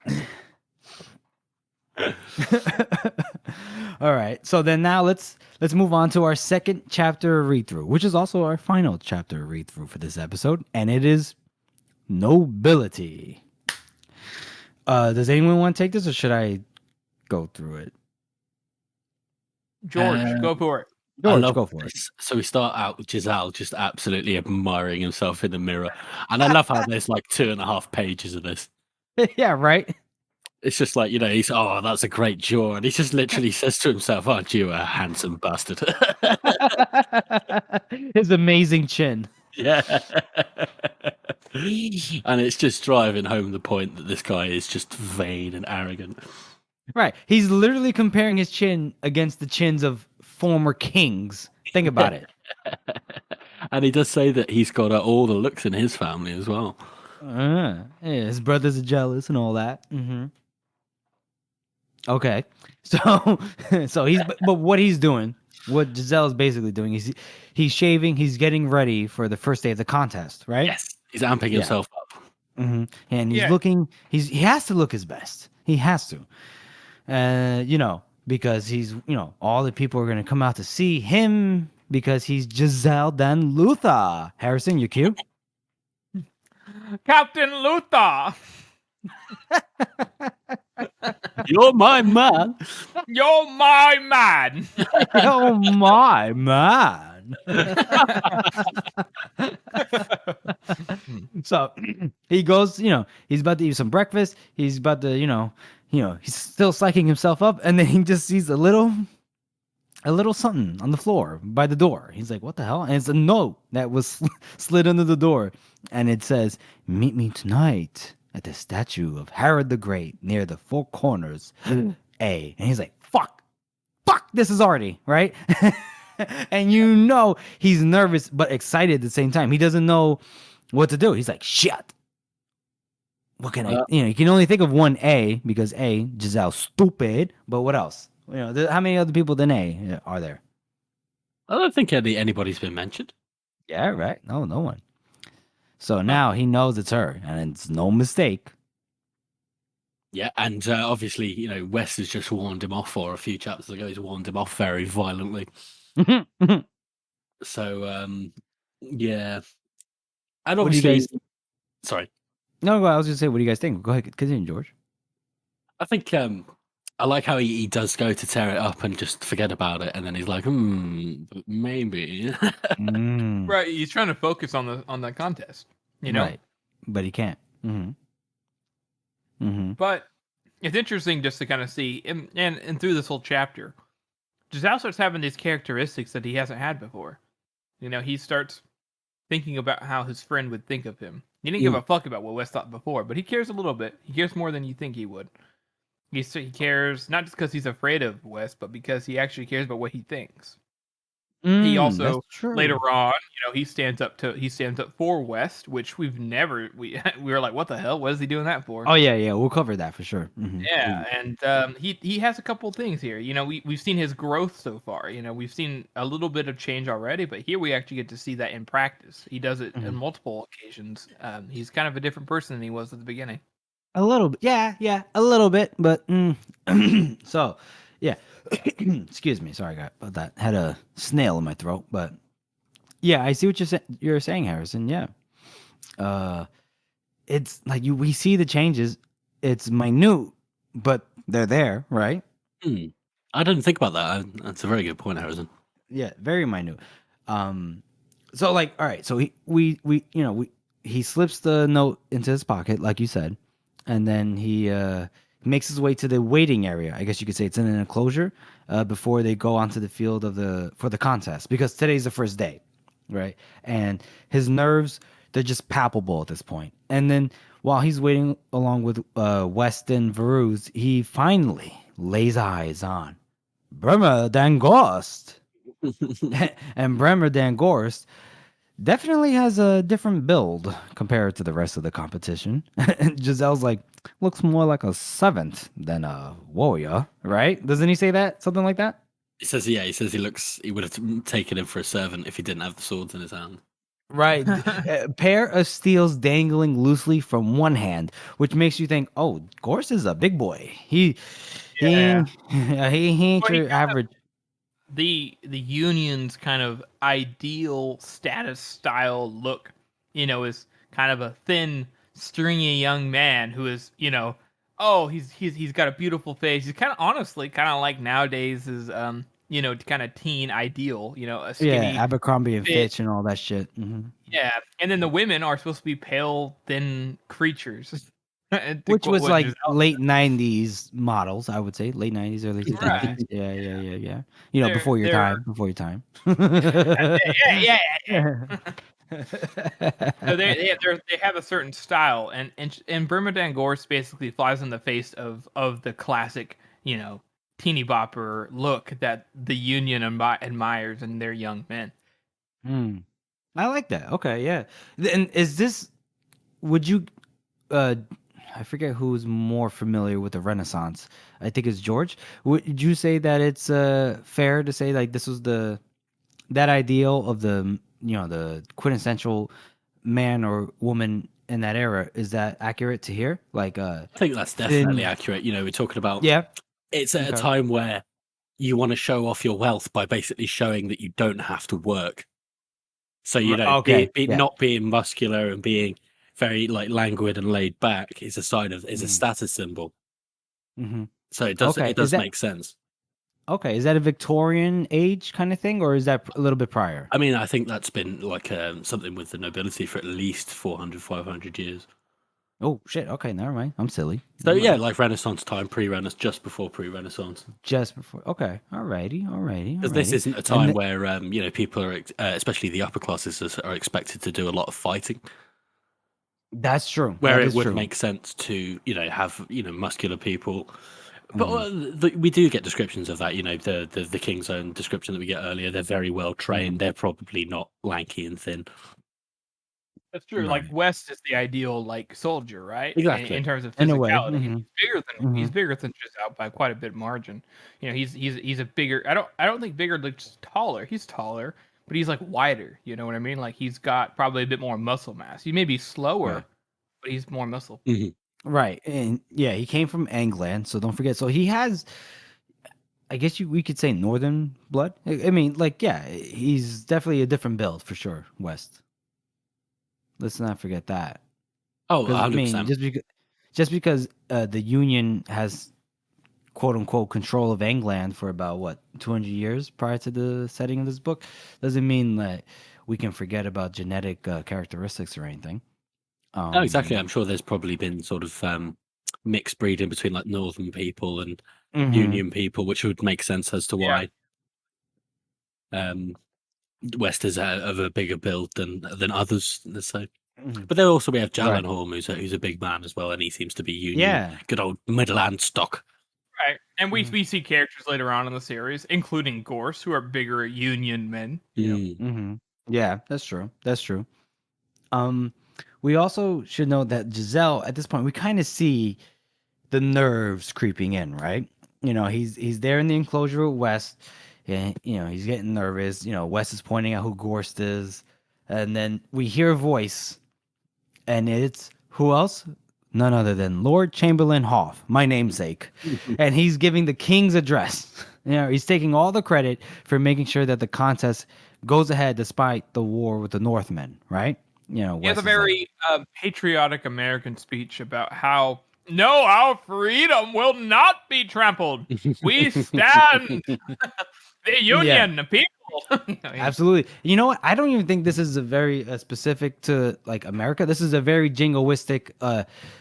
All right. So then now let's move on to our second chapter read through, which is also our final chapter read through for this episode, and it is nobility. Does anyone want to take this, or should I go through it? George, go for it. George, go for it. So we start out with Giselle just absolutely admiring himself in the mirror. And I love how there's like 2.5 pages of this. Yeah, right. It's just like, he's, oh, that's a great jaw. And he just literally says to himself, aren't you a handsome bastard? His amazing chin. Yeah. And it's just driving home the point that this guy is just vain and arrogant. Right. He's literally comparing his chin against the chins of former kings. Think about it. And he does say that he's got all the looks in his family as well. Yeah, his brothers are jealous and all that. Mm-hmm. Okay. So he's but what he's doing, what Giselle's basically doing is he's shaving, he's getting ready for the first day of the contest, right? Yes. He's amping himself up. Mm-hmm. And he's looking, he has to look his best. He has to. Because he's, all the people are going to come out to see him because he's Giselle Dan Luther. Harrison, your cue? Captain Luther. You're my man. You're my man. Oh, my man. So he goes, he's about to eat some breakfast. He's about to, he's still psyching himself up. And then he just sees a little something on the floor by the door. He's like, what the hell? And it's a note that was slid under the door. And it says, meet me tonight at the statue of Herod the Great near the Four Corners A. And he's like, fuck, this is already, right? And he's nervous but excited at the same time. He doesn't know what to do. He's like, shit. What can I, you can only think of one A because A, Giselle, stupid. But what else? How many other people than A are there? I don't think anybody's been mentioned. Yeah, right. No one. So now he knows it's her, and it's no mistake. Yeah, and obviously, Wes has just warned him off, or a few chapters ago, he's warned him off very violently. So, yeah. And What do you obviously, guys? sorry. No, I was just say, what do you guys think? Go ahead, continue, George. I think I like how he does go to tear it up and just forget about it, and then he's like, but maybe. Mm, Right, he's trying to focus on the contest, you know. right, but he can't. Mm-hmm. Mm-hmm. But it's interesting just to kind of see, and through this whole chapter, Giselle starts having these characteristics that he hasn't had before. You know, he starts thinking about how his friend would think of him. He didn't give a fuck about what Wes thought before, but he cares a little bit. He cares more than you think he would. He cares not just because he's afraid of Wes, but because he actually cares about what he thinks. He That's also later true. on, he stands up for West, which we we were like, what the hell? What is he doing that for? Oh yeah, we'll cover that for sure. Mm-hmm. Yeah, and he has a couple things here. You know, we've seen his growth so far. You know, we've seen a little bit of change already, but here we actually get to see that in practice. He does it on multiple occasions. He's kind of a different person than he was at the beginning. A little bit, yeah, a little bit, but so, yeah. Excuse me, sorry, guy, about that. Had a snail in my throat, but yeah, I see what you're saying, Harrison. Yeah, uh, it's like we see the changes. It's minute, but they're there, right? I didn't think about that. That's a very good point, Harrison. Yeah, very minute. Um, so like, all right, so he slips the note into his pocket, like you said, and then he makes his way to the waiting area. I guess you could say it's in an enclosure before they go onto the field for the contest, because today's the first day, right? And his nerves, they're just palpable at this point. And then while he's waiting along with Weston Varuz, he finally lays eyes on Bremer Dan Ghost. And Bremer Dan Gorst definitely has a different build compared to the rest of the competition. And Giselle's like, looks more like a seventh than a warrior, right? Doesn't he say that? Something like that? He says he would have taken him for a servant if he didn't have the swords in his hand. Right. A pair of steels dangling loosely from one hand, which makes you think, oh, Gorst is a big boy. Yeah. He ain't Well, your average. the union's kind of ideal status style look, is kind of a thin, stringy young man who is, he's got a beautiful face. He's kind of honestly kind of like nowadays is kind of teen ideal, a Yeah, skinny Abercrombie and fit. Fitch and all that shit. Yeah, and then the women are supposed to be pale, thin creatures. To Which quote was what like Giselle late '90s models, I would say, late '90s, early said. Right. 2000s. Yeah. You know, They're before your they're time. Before your time. yeah. So they have a certain style, and Bermudan Gorse basically flies in the face of the classic, teeny bopper look that the Union admires in their young men. Hmm. I like that. Okay, yeah. And is this? Would you? uh I forget who's more familiar with the Renaissance. I think it's George. Would you say that it's fair to say like this was that ideal of the quintessential man or woman in that era? Is that accurate to hear? Like I think that's definitely thin. accurate. We're talking about Yeah. it's at a Okay. time where you want to show off your wealth by basically showing that you don't have to work. So Okay. Yeah. not being muscular and being very like languid and laid back is a Mm-hmm. status symbol. Mm-hmm. So it Okay. does make sense. Is that a Victorian age kind of thing, or is that a little bit prior? I mean, I think that's been like something with the nobility for at least 400, 500 years. Oh shit. Okay, never mind. I'm silly. So Never yeah, mind. like Renaissance time, pre-Renaissance, just before pre-Renaissance. Just before. Okay. Alrighty. Because this isn't a And time where people are, especially the upper classes, are expected to do a lot of fighting. that's true. Where That it is would true. make sense to have muscular people. But Mm-hmm. we do get descriptions of that. The King's Own description that we get earlier. They're very well trained. Mm-hmm. They're probably not lanky and thin. That's true. Like Right. West is the ideal like soldier, right? Exactly. In terms of In a way. physicality, and Mm-hmm. he's Mm-hmm. bigger than Giselle by quite a bit margin. He's a bigger. I don't think bigger looks taller. He's taller, but he's like wider. You know what I mean? Like he's got probably a bit more muscle mass. He may be slower, Right. but he's more muscle. Right. And yeah, he came from England, so don't forget. So he has, I guess we could say northern blood. I mean, like, yeah, he's definitely a different build for sure. West. Let's not forget that. Oh, Because I mean, 100%. just because the Union has quote unquote control of England for about what 200 years prior to the setting of this book doesn't mean that we can forget about genetic characteristics or anything. Oh, exactly. I'm sure there's probably been sort of mixed breeding between like northern people and Mhm. Union people, which would make sense as to Yeah. why West is of a bigger build than others. So, Mhm. but then also we have Right. Jalenholm, who's a big man as well, and he seems to be Union, Yeah. good old Midland stock. Right. And we Mhm. we see characters later on in the series, including Gorse, who are bigger Union men. Mhm. Yeah, that's true. That's true. Um, we also should note that Giselle, at this point, we kind of see the nerves creeping in, right? He's there in the enclosure with West, and he's getting nervous. West is pointing out who Gorst is, and then we hear a voice, and it's who else? None other than Lord Chamberlain Hoff, my namesake, and he's giving the king's address. He's taking all the credit for making sure that the contest goes ahead despite the war with the Northmen, right? He has a West is like, very patriotic American speech about how no, our freedom will not be trampled. We stand the yeah, Union, the people. absolutely. You know what? I don't even think this is a very specific to like America. This is a very jingoistic.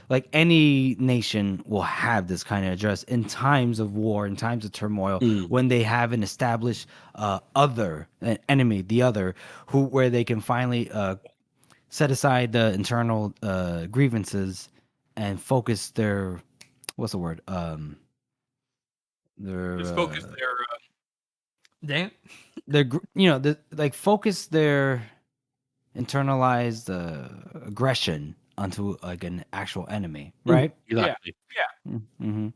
Like any nation will have this kind of address in times of war, in times of turmoil, when they have an established an enemy, the other, where they can finally set aside the internal grievances and focus their what's the word their Just focus there. Damn. like focus their internalized aggression onto like an actual enemy, right? Yeah. Exactly. Yeah. Mm-hmm.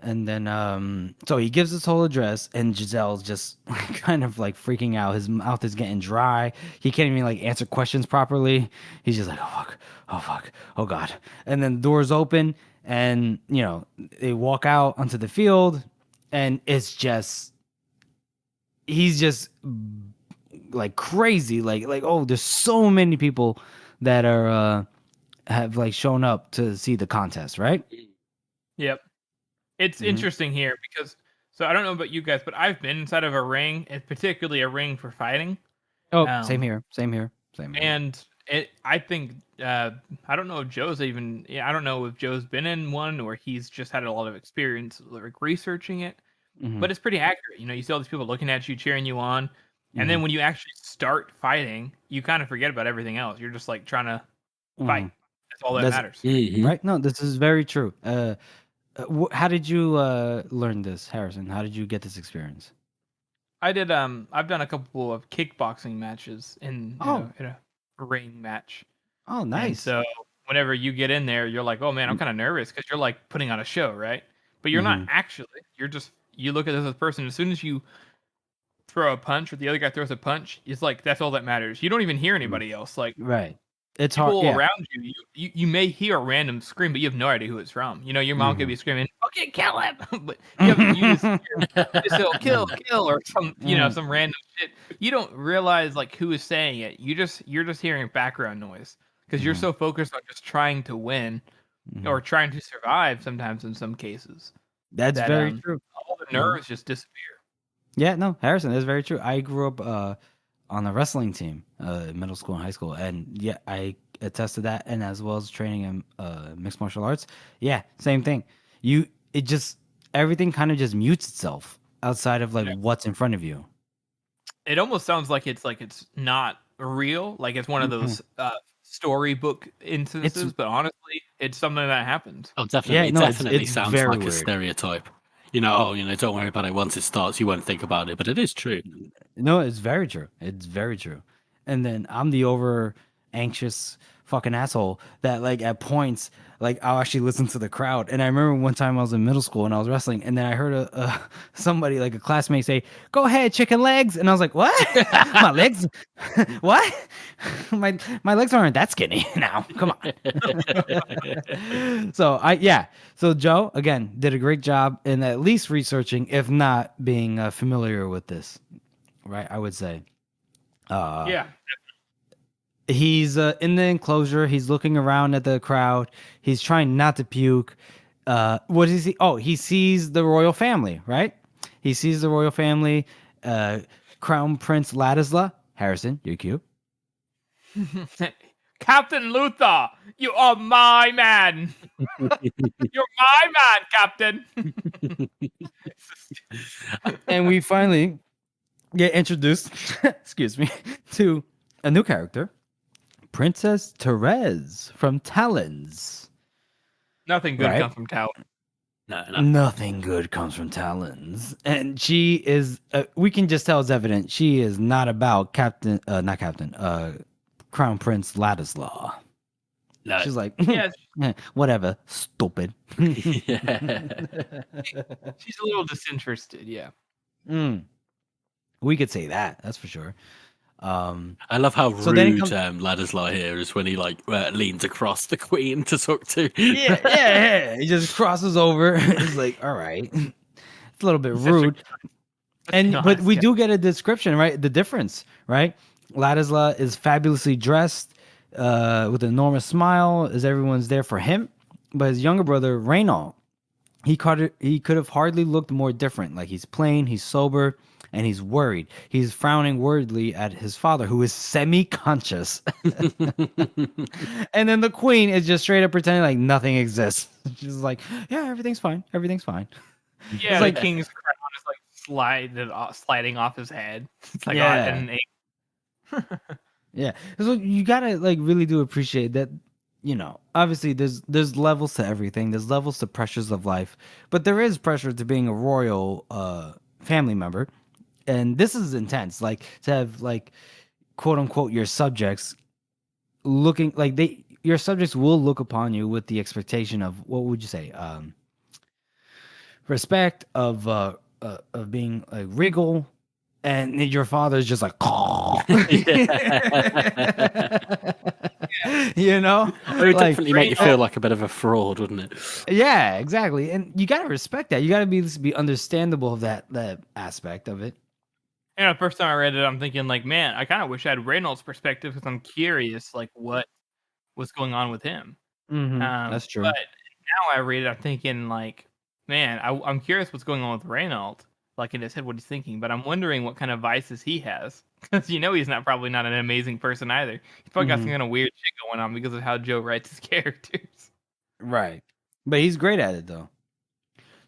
And then so he gives this whole address, and Giselle's just kind of like freaking out. His mouth is getting dry. He can't even like answer questions properly. He's just like, oh fuck, oh fuck, oh god. And then the doors open, and they walk out onto the field, and it's just he's just like crazy. Like oh, there's so many people that are have like shown up to see the contest, right? Yep. It's Mm-hmm. interesting here because so I don't know about you guys, but I've been inside of a ring, and particularly a ring for fighting. Oh, same Um, here, same here, same here. and I think I don't know if Joe's even. Yeah, I don't know if Joe's been in one or he's just had a lot of experience like researching it. Mm-hmm. But it's pretty accurate. You see all these people looking at you, cheering you on, and Mm-hmm. then when you actually start fighting, you kind of forget about everything else. You're just like trying to Mm-hmm. fight. That's all that That's matters. Mm-hmm. right. No, this is very true. How did you learn this, Harrison? How did you get this experience? I did. I've done a couple of kickboxing matches Oh, in a ring match. oh, And nice. so whenever you get in there, you're like, oh man, I'm kind of nervous because you're like putting on a show, right? But you're not Mm-hmm. actually. You're just you look at this as a person. As soon as you throw a punch or the other guy throws a punch, it's like that's all that matters. You don't even hear anybody else. Like Right. It's hard. people Yeah. around you, you may hear a random scream, but you have no idea who it's from. Your mom could Mm-hmm. be screaming, "Fucking kill him!" but you just hear, kill, kill, or some random shit. You don't realize like who is saying it. You're just hearing background noise because you're Mm-hmm. so focused on just trying to win Mm-hmm. or trying to survive. Sometimes in some cases, That's that very true. all the Mhm. nerves just disappear. Yeah, no, Harrison, that's very true. I grew up on a wrestling team, in middle school and high school, and yeah, I attest to that, and as well as training in mixed martial arts. Yeah, same thing. It just everything kind of just mutes itself outside of like Yeah. what's in front of you. It almost sounds like it's not real, like it's one of Mhm. those storybook It's instances, but honestly, it's something that happened. Oh, yeah, definitely. It no, it's definitely it's sounds very like a weird. stereotype. Don't worry about it. Once it starts, you won't think about it, but it is true. No, it's very true. It's very true. And then I'm the over anxious fucking asshole that like at points like I'll actually listen to the crowd. And I remember one time I was in middle school and I was wrestling, and then I heard somebody like a classmate say, "Go ahead, chicken legs," and I was like, "What? My legs? What? My legs aren't that skinny now. Come on." So Joe again did a great job in at least researching, if not being familiar with this, right? I would say. Uh, Yeah, He's in the enclosure. He's looking around at the crowd. He's trying not to puke. What is he? Oh, he sees the royal family, right? He sees the royal family. Crown Prince Ladisla. Harrison, you're cute. Captain Luther, you are my man. You're my man, Captain. And we finally get introduced, excuse me, to a new character, Princess Therese from Talons. Nothing good Right. comes from Talon. No. Nothing good comes from Talons. And she is, we can just tell it's evident, she is not about Crown Prince Ladislaw. No. She's like, Yeah, whatever, stupid. Yeah. she's a little disinterested. Yeah. We could say that, that's for sure. I love how So then it rude comes- Ladislau here is when he leans across the queen to talk to. yeah. He just crosses over. It's like, all right. It's a little bit rude. But we do get a description, right? The difference, right? Ladisla is fabulously dressed, with an enormous smile, as everyone's there for him. But his younger brother, Reynaud, he could have hardly looked more different. Like, he's plain, he's sober, and he's worried. He's frowning worriedly at his father, who is semi-conscious. And then the queen is just straight up pretending like nothing exists. She's like, yeah, everything's fine. Everything's fine. Yeah, It's the like- king's crown is like sliding off his head. It's like Yeah. Yeah. So you gotta like really do appreciate that, obviously there's levels to everything. There's levels to pressures of life, but there is pressure to being a royal family member. And this is intense. Like, to have like quote unquote your subjects looking like your subjects will look upon you with the expectation of, what would you say? Respect of being like regal, and your father's just like, you know, It would Like, definitely make you feel like a bit of a fraud, wouldn't it? yeah, exactly. And you gotta respect that. You gotta be understandable of that aspect of it. And the first time I read it, I'm thinking like, man, I kind of wish I had Reynolds' perspective because I'm curious, like, what was going on with him. That's true. But now I read it, I'm thinking like, man, I'm curious what's going on with Reynolds, like in his head, what he's thinking. But I'm wondering what kind of vices he has, because he's probably not an amazing person either. He's probably got some kind of weird shit going on because of how Joe writes his characters. Right. But he's great at it, though.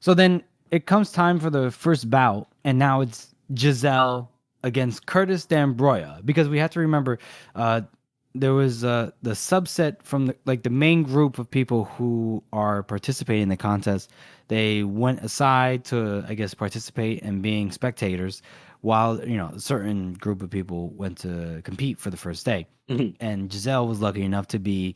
So then it comes time for the first bout, and now it's Giselle against Curtis D'Ambroya, because we have to remember there was the subset from the main group of people who are participating in the contest. They went aside to, I guess, participate and being spectators, while a certain group of people went to compete for the first day. And Giselle was lucky enough to be,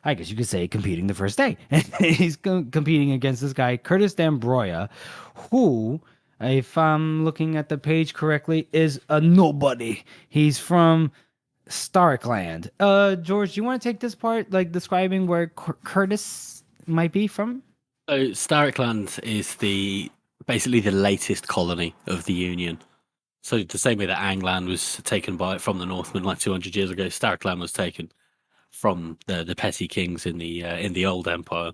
I guess you could say, competing the first day. And he's competing against this guy, Curtis D'Ambroya, who, if I'm looking at the page correctly, is a nobody. He's from Starkland. George, you want to take this part, like describing where Curtis might be from? So Starkland is basically the latest colony of the Union. So the same way that Angland was taken from the Northmen like 200 years ago, Starkland was taken from the petty kings in the old empire.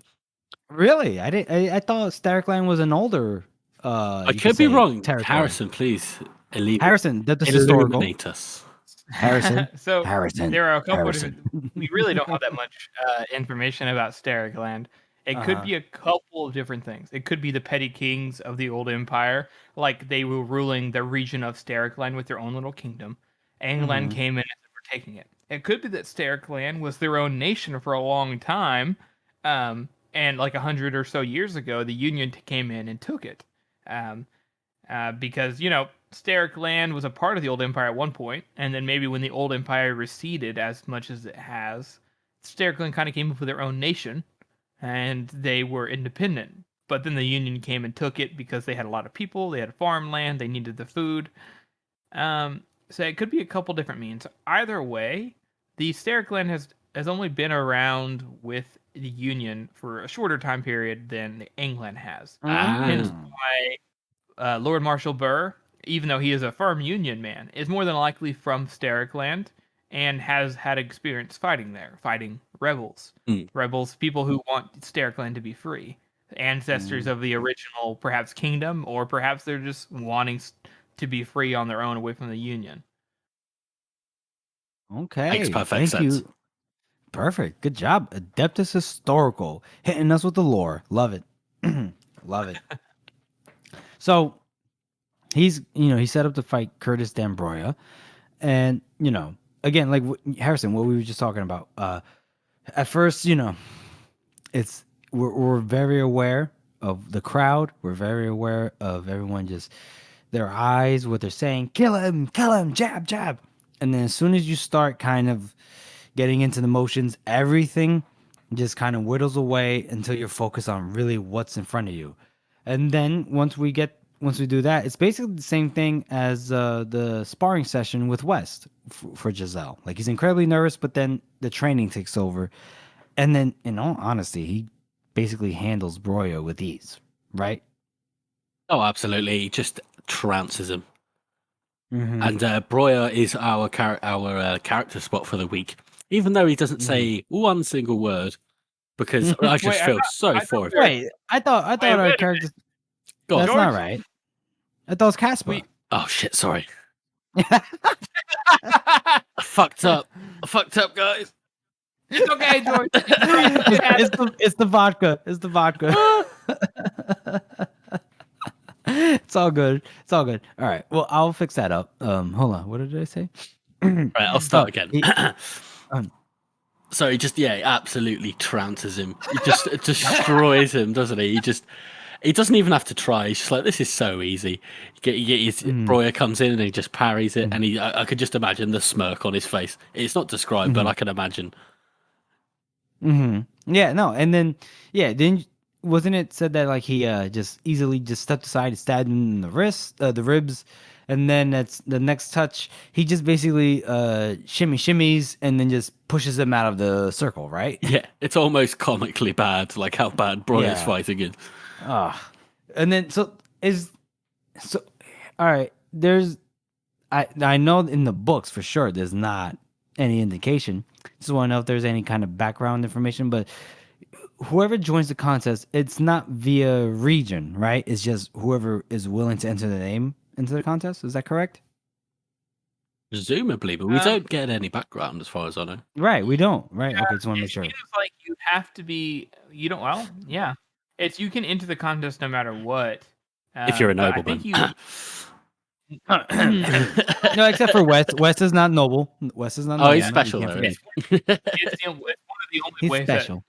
Really? I thought Starkland was an older. I could be wrong. Territory. Harrison, please. Harrison, that's historical. Illuminate us. Harrison. So Harrison. there are a couple of Harrison. different. We really don't have that much information about Starkland. It could be a couple of different things. It could be the petty kings of the old empire, like they were ruling the region of Starkland with their own little kingdom. England came in and were taking it. It could be that Starkland was their own nation for a long time, and like 100 or so years ago, the Union came in and took it. Because Starkland was a part of the old empire at one point, and then maybe when the old empire receded as much as it has, Starkland kind of came up with their own nation, and they were independent. But then the Union came and took it because they had a lot of people, they had farmland, they needed the food. So it could be a couple different means. Either way, the Starkland has only been around with the Union for a shorter time period than England has. Hence why Lord Marshal Burr, even though he is a firm Union man, is more than likely from Starkland, and has had experience fighting there, fighting rebels. Rebels, people who want StairClan to be free. Ancestors of the original, perhaps, kingdom, or perhaps they're just wanting to be free on their own away from the Union. Okay. Makes perfect Thank sense. you. Perfect. Good job. Adeptus Historical. Hitting us with the lore. Love it. Love it. So he's, he set up to fight Curtis D'Ambroya. And, again, like Harrison, what we were just talking about. At first, it's we're very aware of the crowd. We're very aware of everyone just their eyes, what they're saying, kill him, jab, jab. And then as soon as you start kind of getting into the motions, everything just kind of whittles away until you're focused on really what's in front of you. And then once we do that, it's basically the same thing as the sparring session with West for Giselle. Like, he's incredibly nervous, but then the training takes over. And then, in all honesty, he basically handles Broya with ease, right? Oh, absolutely. He just trounces him. Mm-hmm. And Broya is our character spot for the week, even though he doesn't say one single word, because I just feel so for him. Wait, I thought our character. Go on. That's George? not right. I thought it was Casper. Oh shit! Sorry. I fucked up, guys. It's okay, George. It's the vodka. It's the vodka. It's all good. It's all good. All right. Well, I'll fix that up. Hold on. What did I say? Right, I'll start again. um, So he just absolutely trounces him. He just destroys him, doesn't he? He doesn't even have to try. He's just like, this is so easy. Broya comes in and he just parries it, and I could just imagine the smirk on his face. It's not described, but I can imagine. Yeah, no, and then wasn't it said that like he just easily just stepped aside and stabbed him in the wrist, the ribs, and then that's the next touch. He just basically shimmies and then just pushes him out of the circle, right? Yeah, it's almost comically bad, like how bad Broya's fighting is. And then all right. I know in the books for sure there's not any indication. Just want to know if there's any kind of background information, but whoever joins the contest, it's not via region, right? It's just whoever is willing to enter the name into the contest. Is that correct? Presumably, but we don't get any background as far as I know. Right, we don't. Right. Okay, just want to make sure. It seems like you have to be. You don't. Well, yeah. It's you can enter the contest no matter what. If you're a nobleman. No, except for West. West is not noble. West is not noble. Oh, he's special. It's one of the only ways special.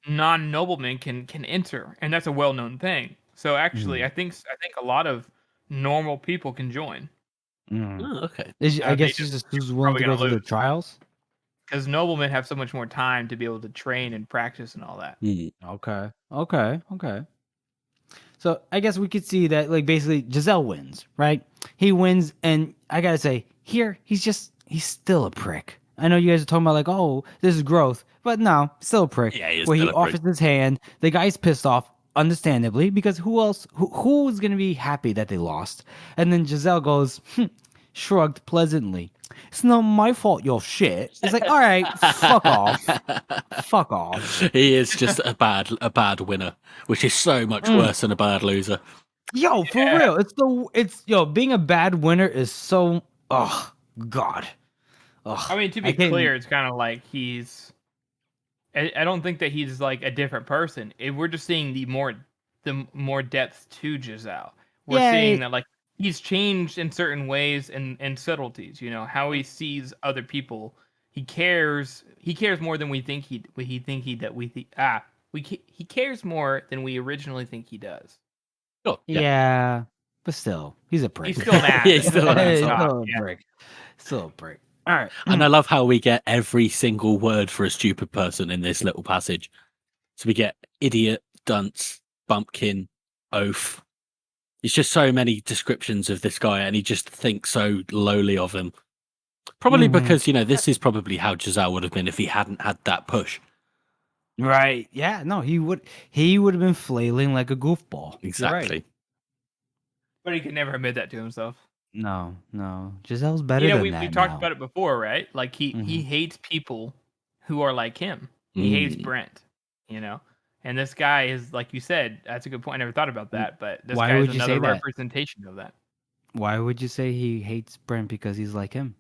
that non-noblemen can enter, and that's a well-known thing. So actually, I think a lot of normal people can join. Oh, okay. I guess just who's willing to go through the trials. Because noblemen have so much more time to be able to train and practice and all that. Okay. So I guess we could see that, like, basically Giselle wins, right? He wins, and I gotta say, here he's still a prick. I know you guys are talking about like, oh, this is growth, but no, still a prick. Yeah, he offers his hand. The guy's pissed off, understandably, because who is gonna be happy that they lost? And then Giselle goes, shrugged pleasantly. It's not my fault you're shit. It's like, all right, fuck off. Fuck off. He is just a bad winner, which is so much worse than a bad loser. Yo, for real. Being a bad winner is so God. I mean, to be clear, it's kind of like I don't think that he's like a different person. We're just seeing the more depth to Giselle. We're seeing that like he's changed in certain ways and subtleties. You know how he sees other people. He cares more than we think he cares more than we originally think he does. Oh, yeah, but still, he's a prick. He's still an ass. He's still an a prick. Still a prick. All right. And I love how we get every single word for a stupid person in this little passage. So we get idiot, dunce, bumpkin, oaf. It's just so many descriptions of this guy, and he just thinks so lowly of him. Probably because, this is probably how Giselle would have been if he hadn't had that push. Right. Yeah, no, he would have been flailing like a goofball. Exactly. But he could never admit that to himself. No, no. Giselle's better You know, than we that talked now. about it before, right? Like he Mhm. hates people who are like him. He hates Mm. Brent, you know. And this guy is, like you said, that's a good point. I never thought about W- that, but this Why guy is would you say another that? representation of that. Why would you say he hates Brent because he's like him?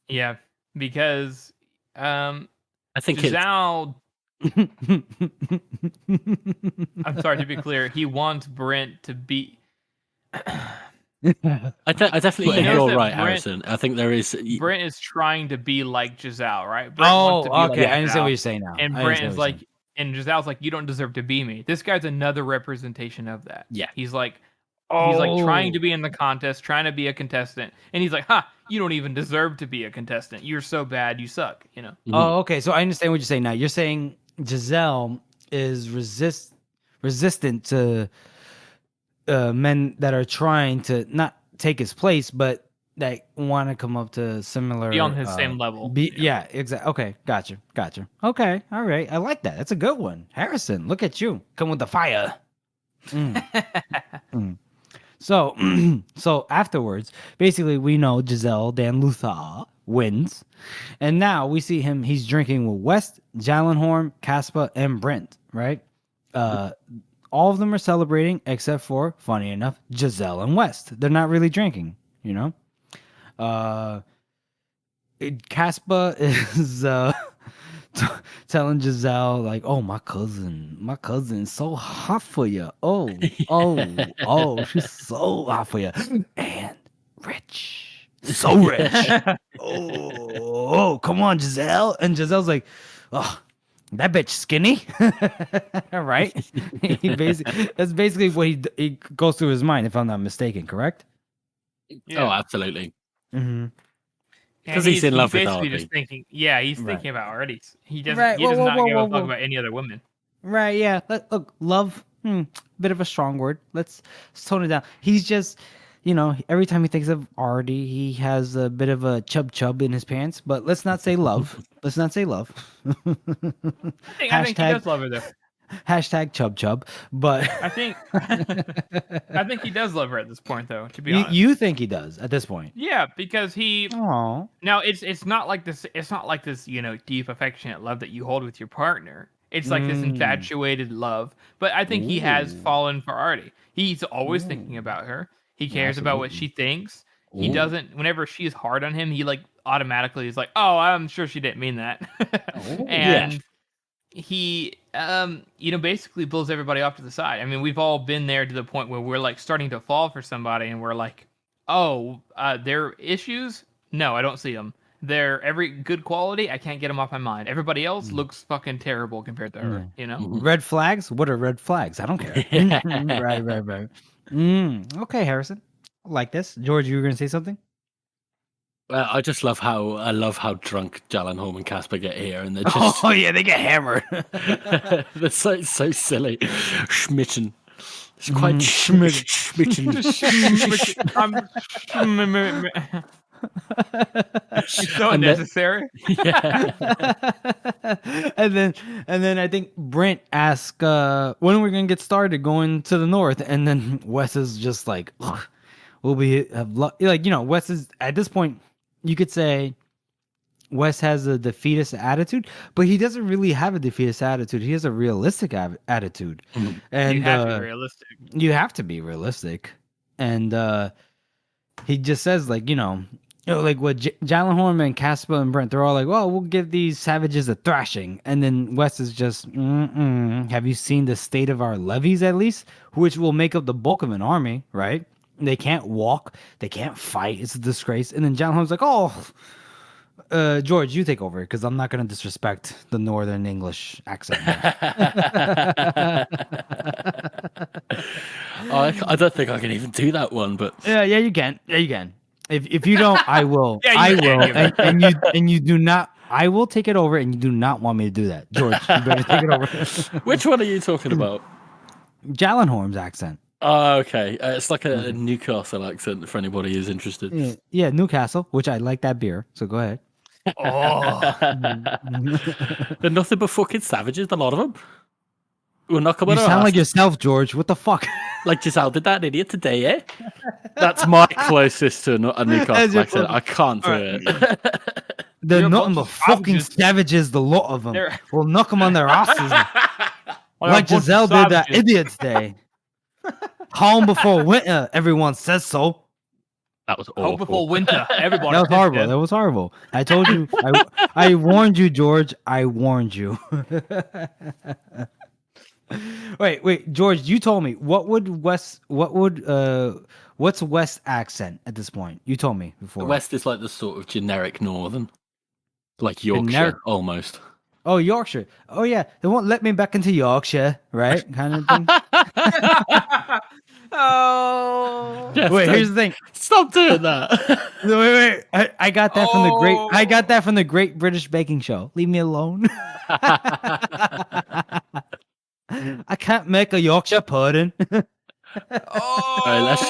Yeah, because um I think it's. Giselle, I'm sorry to be clear, he wants Brent to be I definitely he think knows you're that right, Harrison. I think there is. Brent is trying to be like Giselle, right? Brent wants to be Oh, like okay. I understand what Giselle, you're saying now. and I Brent understand is what you're saying. like, and Giselle's like, you don't deserve to be me. This guy's another representation of that. Yeah. He's like trying to Oh. be in the contest, trying to be a contestant, and he's like, "Ha, you don't even deserve to be a contestant. You're so bad, you suck." You know? Mhm. Oh, okay. So I understand what you're saying now. You're saying Giselle is resistant to men that are trying to not take his place, but that want to come up to similar. Be on his same level. Yeah, exactly. Okay, gotcha. Okay, all right. I like that. That's a good one, Harrison. Look at you, come with the fire. Mm. Mm. So, so afterwards, basically, we know Giselle Dan Luther wins, and now we see him. He's drinking with West, Jallenhorn, Caspa, and Brent. Right? All of them are celebrating except for, funny enough, Giselle and West. They're not really drinking. You know, uh, Caspa is t- telling Giselle like, "Oh, my cousin's so hot for you. Oh, she's so hot for you, and rich, so rich. Oh, come on, Giselle." And Giselle's like, "Oh, that bitch skinny," right? That's basically what he goes through his mind, if I'm not mistaken. Correct? Oh, absolutely. Mm-hmm. Because he's in love with basically just Artie. thinking, yeah, he's Right. thinking about Artie. He Right. does Whoa, not whoa, give whoa, a fuck whoa. about any other women. Right, yeah. Look, love, bit of a strong word. Let's tone it down. He's just, every time he thinks of Artie, he has a bit of a chub in his pants. But let's not say love. Let's not say love. I think he hashtag does love her though. hashtag chub. But I think I think he does love her at this point though, to be you honest. you think he does at this point? Yeah, because he Oh, now it's not like this, deep affectionate love that you hold with your partner. It's like this infatuated love. But I think he has Ooh. fallen for Artie. He's always thinking Ooh. about her. He cares about what she thinks. He Ooh. doesn't whenever she's hard on him, he like automatically is like, "Oh, I'm sure she didn't mean that." Oh. And he basically pulls everybody off to the side. I mean, we've all been there to the point where we're like starting to fall for somebody and we're like, oh, their issues, no, I don't see them. They're every good quality, I can't get them off my mind. Everybody else looks fucking terrible compared to her, Red flags? What are red flags? I don't care. Right. Okay, Harrison. I like this. George, you were gonna say something? I just love how drunk Jallenholm and Casper get here, and they're just Oh yeah, they get hammered. they're so silly. Schmitten. It's quite Schmitten. It's so And then- unnecessary. Yeah. and then I think Brent asked when are we gonna get started going to the north, and then Wes is just like, "Ugh, we'll be Wes is at this point, you could say Wes has a defeatist attitude, but he doesn't really have a defeatist attitude. He has a realistic attitude, and You have to be realistic. you have to be realistic. And he just says like like what Jallenhorn and Casper and Brent, they're all like, well, we'll give these savages a thrashing. And then Wes is just, have you seen the state of our levies at least, which will make up the bulk of an army, right? They can't walk, they can't fight, it's a disgrace. And then Jallenhorn's like, oh, George, you take over because I'm not going to disrespect the Northern English accent. I don't think I can even do that one, but Yeah, you can. Yeah, you can. If you don't, I will. Yeah, I you can, will. you can. And you do not. I will take it over, and you do not want me to do that, George. You better take it over. which one are you talking about? Jallenhorn's accent. Oh, okay. It's like a Newcastle accent for anybody who's interested. Yeah, Newcastle, which I like that beer. So go ahead. Oh, They're nothing but fucking savages, a lot of them. We'll knock them You on our sound like asses. yourself, George. What the fuck? Like Giselle did that idiot today, eh? That's my closest to a Newcastle That's your accent. I can't do Alright. it. They're You're a nothing bunch but of fucking savages. savages, the lot of them. They're- We'll knock them on their asses. Well, they're a Like bunch of Giselle did that savages. Idiot's Day. Home before winter, everyone says so. That was Hope awful. before winter. Everybody. That was says horrible. that. That was horrible. I told you. I warned you, George. I warned you. Wait, George. You told me what's West accent at this point? You told me The before. West is like the sort of generic northern, like Yorkshire Generic- almost. Oh, Yorkshire. Oh yeah, they won't let me back into Yorkshire, right? Kind of thing. Oh. Jeff, Wait, here's the thing. stop doing that. Wait. I got that from the great. I Oh. got that from the Great British Baking Show. Leave me alone. I can't make a Yorkshire pudding. Oh. All right, let's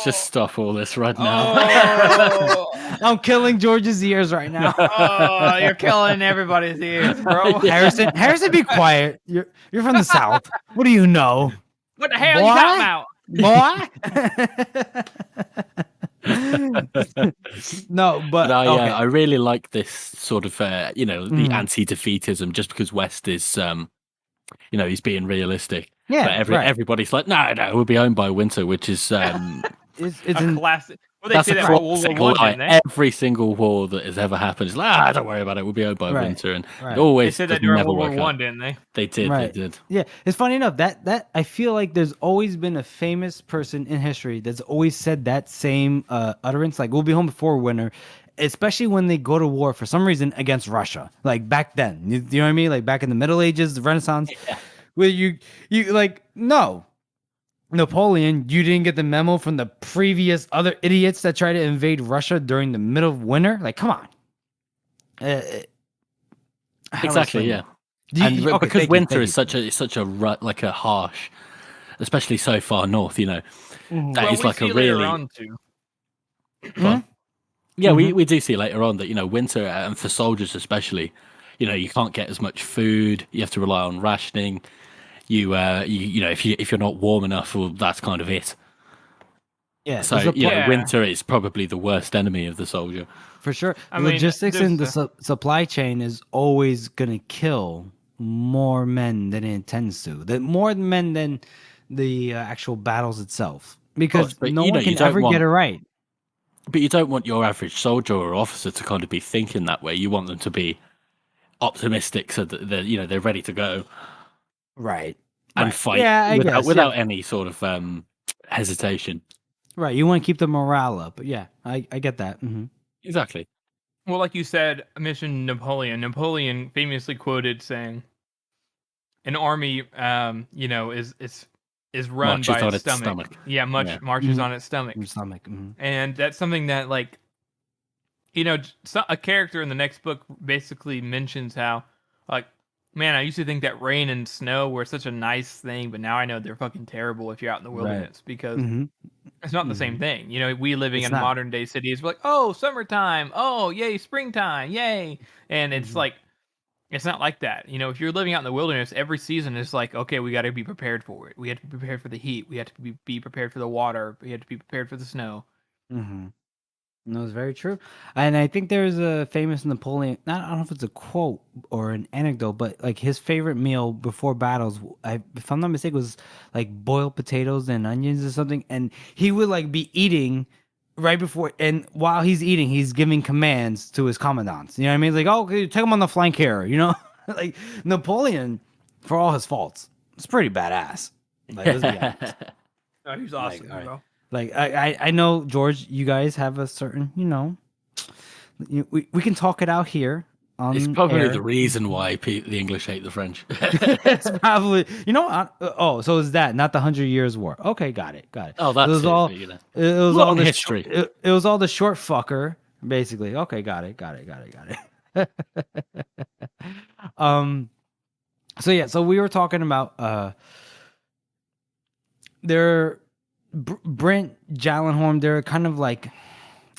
just stop all this right now. Oh. I'm killing George's ears right now. Oh, you're killing everybody's ears, bro. Harrison, be quiet. You're from the South. What do you know, What the hell are you talking about? boy? No, but But okay. I really like this sort of the Mhm. anti-defeatism, just because West is he's being realistic. Yeah, But right. everybody's like, no, we'll be owned by winter, which is It's A in, classic. Well, they that's say a that for World classic War One, lie. didn't they? Every single war that has ever happened is like, don't worry about it, we'll be owned by Right, winter, and right. it They always said does that during never World War work One, out. didn't they? They did, Right. they did. Yeah, it's funny enough that I feel like there's always been a famous person in history that's always said that same utterance, like we'll be home before winter, especially when they go to war for some reason against Russia, like back then. You know what I mean? Like back in the Middle Ages, the Renaissance, Yeah. where you like no. Napoleon, you didn't get the memo from the previous other idiots that tried to invade Russia during the middle of winter? Like, come on. How do I Exactly, explain yeah. it? Do And you- okay, because thank you, winter thank is you. such a like a harsh, especially so far north, that Well, is we like see a later really on too. Well, yeah, Mhm. we do see later on that winter, and for soldiers especially, you can't get as much food. You have to rely on rationing. If you're not warm enough, well, that's kind of it. Yeah, So there's a Yeah. winter is probably the worst enemy of the soldier. for sure. I mean, Logistics in the there's supply chain is always gonna kill more men than it intends to. That more men than the actual battles itself, because but, no you know, one you can don't ever want- get it right. But you don't want your average soldier or officer to kind of be thinking that way. You want them to be optimistic, so that they're ready to go Right. and Right. fight Yeah, I guess, without yeah. any sort of hesitation. Right. You want to keep the morale up. Yeah, I get that. Hmm. Exactly. well, like you said, I mentioned Napoleon. Napoleon famously quoted saying, "An army, is run Marches by on its its stomach. stomach. Yeah, Yeah. marches Mhm. on its stomach, Your stomach. Hmm. and that's something that a character in the next book basically mentions how, like, man, I used to think that rain and snow were such a nice thing, but now I know they're fucking terrible if you're out in the wilderness because Hmm. it's not the same thing. We living It's in not. modern day cities, we're like, oh, summertime, oh, yay, springtime, yay, and it's Mhm. like, it's not like that. If you're living out in the wilderness, every season is like, okay, we got to be prepared for it. We have to be prepared for the heat. We have to be prepared for the water. We have to be prepared for the snow. Hmm. No, it's very true. And I think there's a famous Napoleon, I don't know if it's a quote or an anecdote, but like his favorite meal before battles, if I'm not mistaken, was like boiled potatoes and onions or something. And he would like be eating right before, and while he's eating, he's giving commands to his commandants. You know what I mean? Like, oh, okay, take him on the flank here, like Napoleon, for all his faults, it's pretty badass. Like, let's be honest. Oh, he's awesome, all right. bro. Like I know, George, you guys have a certain, we can talk it out here on It's probably air. the reason why the English hate the French. It's probably, so is that not the 100 Years War? Okay, got it. Oh, that's it was it, all but, you know. it was Long all the history. it was all the short fucker basically. Okay, got it. So yeah, so we were talking about they're Brent Jallenhorn, they're kind of like,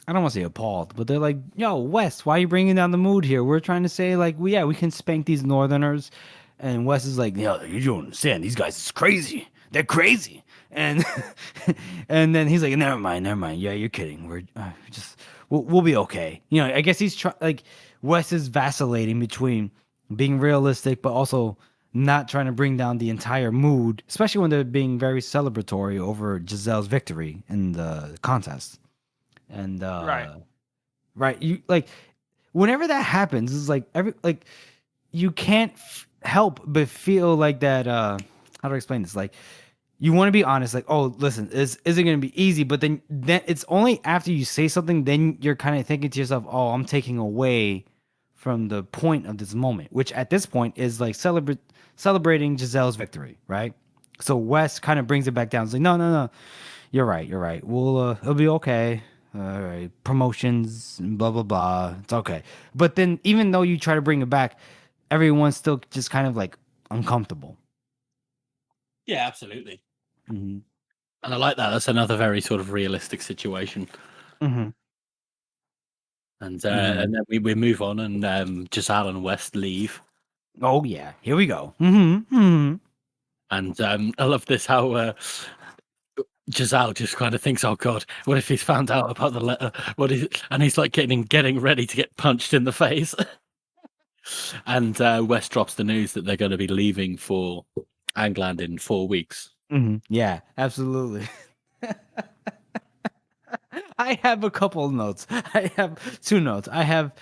I don't want to say appalled, but they're like, yo, West, why are you bringing down the mood here? We're trying to say, like, we can spank these Northerners And Wes is like, "Yeah, you don't understand. These guys is crazy. They're crazy." And and then he's like, "Never mind, never mind. Yeah, you're kidding. We're just we'll be okay." I guess he's like Wes is vacillating between being realistic, but also not trying to bring down the entire mood, especially when they're being very celebratory over Giselle's victory in the contest. And Right. right, you like whenever that happens, it's like you can't help but feel like that. How do I explain this? Like you want to be honest, like, oh, listen, this isn't going to be easy. But then it's only after you say something, then you're kind of thinking to yourself, oh, I'm taking away from the point of this moment, which at this point is like celebrating Giselle's victory, right? So Wes kind of brings it back down. It's like, no, no, no, you're right, you're right. It'll be okay. All right, promotions, blah blah blah. It's okay. But then, even though you try to bring it back, everyone's still just kind of like uncomfortable. Yeah, absolutely. Mm-hmm. And I like that. That's another very sort of realistic situation. Mm-hmm. And then we move on, and Giselle and West leave. Oh yeah, here we go. Mm-hmm. Mm-hmm. And I love this how Giselle just kind of thinks, "Oh God, what if he's found out about the letter? What is it?" And he's like getting ready to get punched in the face. And West drops the news that they're going to be leaving for England in 4 weeks. Mm-hmm. Yeah, absolutely. I have a couple of notes. I have 2 notes. I have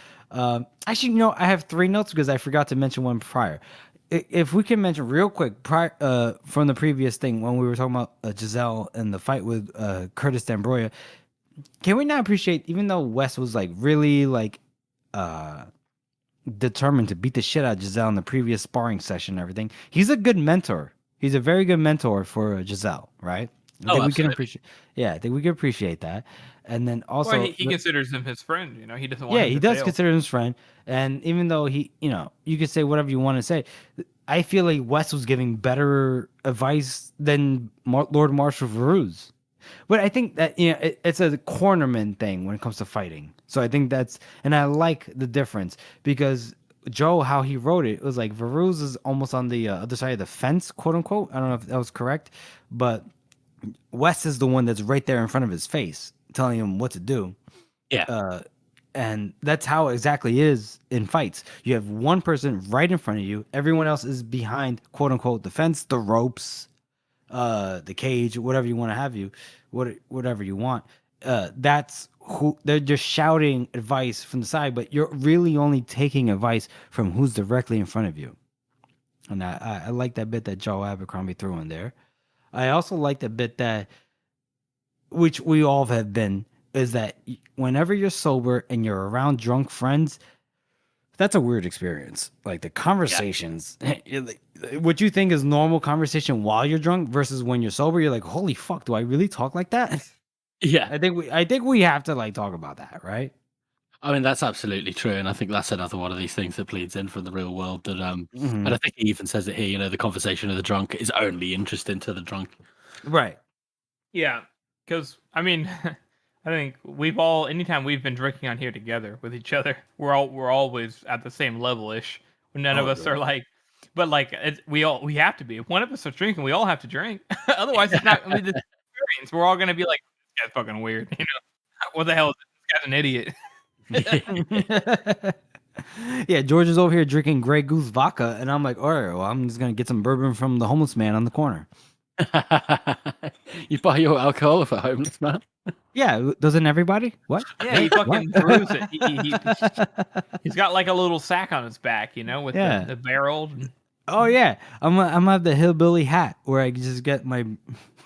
actually no, I have 3 notes because I forgot to mention one prior. If we can mention real quick prior from the previous thing when we were talking about Giselle and the fight with Curtis D'Ambroya, can we not appreciate even though Wes was like really like determined to beat the shit out of Giselle in the previous sparring session and everything, he's a good mentor. He's a very good mentor for Giselle, right? I think we can appreciate. Yeah, I think we can appreciate that. And then also, Well, he considers him his friend. He doesn't want yeah, him he to does fail. consider him his friend. And even though he, you could say whatever you want to say, I feel like Wes was giving better advice than Lord Marshal Varuz. But I think that it's a cornerman thing when it comes to fighting. So I think and I like the difference because Joe, how he wrote it, was like Varuz is almost on the other side of the fence, quote unquote. I don't know if that was correct, but Wes is the one that's right there in front of his face, telling him what to do. Yeah. And that's how it exactly is in fights. You have one person right in front of you. Everyone else is behind, quote unquote, the fence, the ropes, the cage, whatever you want to have you, whatever you want. That's who they're just shouting advice from the side, but you're really only taking advice from who's directly in front of you. And I like that bit that Joe Abercrombie threw in there. I also like the bit that, which we all have been, is that whenever you're sober and you're around drunk friends, that's a weird experience. Like the conversations, what you think is normal conversation while you're drunk versus when you're sober, you're like, holy fuck, do I really talk like that? Yeah. I think we have to like talk about that, right? I mean, that's absolutely true, and I think that's another one of these things that bleeds in from the real world. That Mhm. and I think he even says it here. The conversation of the drunk is only interesting to the drunk. Right. Yeah, because I mean, I think anytime we've been drinking on here together with each other, we're always at the same level ish. None of us are like, but like we have to be. If one of us starts drinking, we all have to drink. Otherwise, it's not. I mean, the experience. We're all gonna be like, this guy's fucking weird. What the hell is this? This guy's an idiot. Yeah, George is over here drinking Grey Goose vodka, and I'm like, all right, well, I'm just gonna get some bourbon from the homeless man on the corner. You buy your alcohol for a homeless man? Yeah, doesn't everybody? What? Yeah, he fucking throws it. He's got like a little sack on his back, with the barrel. Oh yeah, I'm gonna have the hillbilly hat where I just get my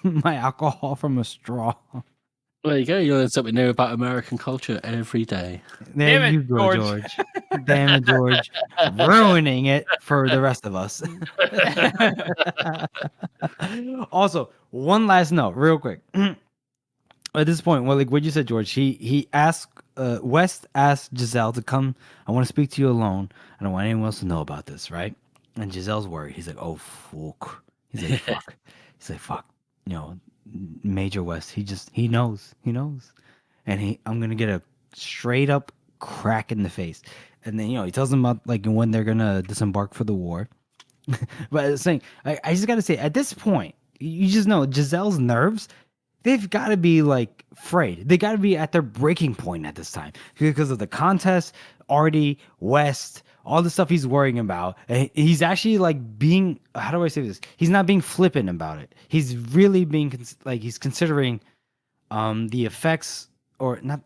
my alcohol from a straw. There you go. You learn something new about American culture every day. There Damn it, you go, George. Damn it, George. Ruining it for the rest of us. Also, one last note, real quick. At this point, well, like what you said, George, he asked West asked Giselle to come. I want to speak to you alone. I don't want anyone else to know about this, right? And Giselle's worried. He's like, oh fuck. He's like, fuck. He's like, fuck. Major West. He knows. And I'm gonna get a straight up crack in the face. And then he tells them about like when they're gonna disembark for the war. But saying, I just got to say, at this point, you just know Giselle's nerves. They've got to be like frayed. They got to be at their breaking point at this time because of the contest, Artie, West, all the stuff he's worrying about. And he's actually like being, how do I say this? He's not being flippant about it. He's really being like he's considering the effects or not.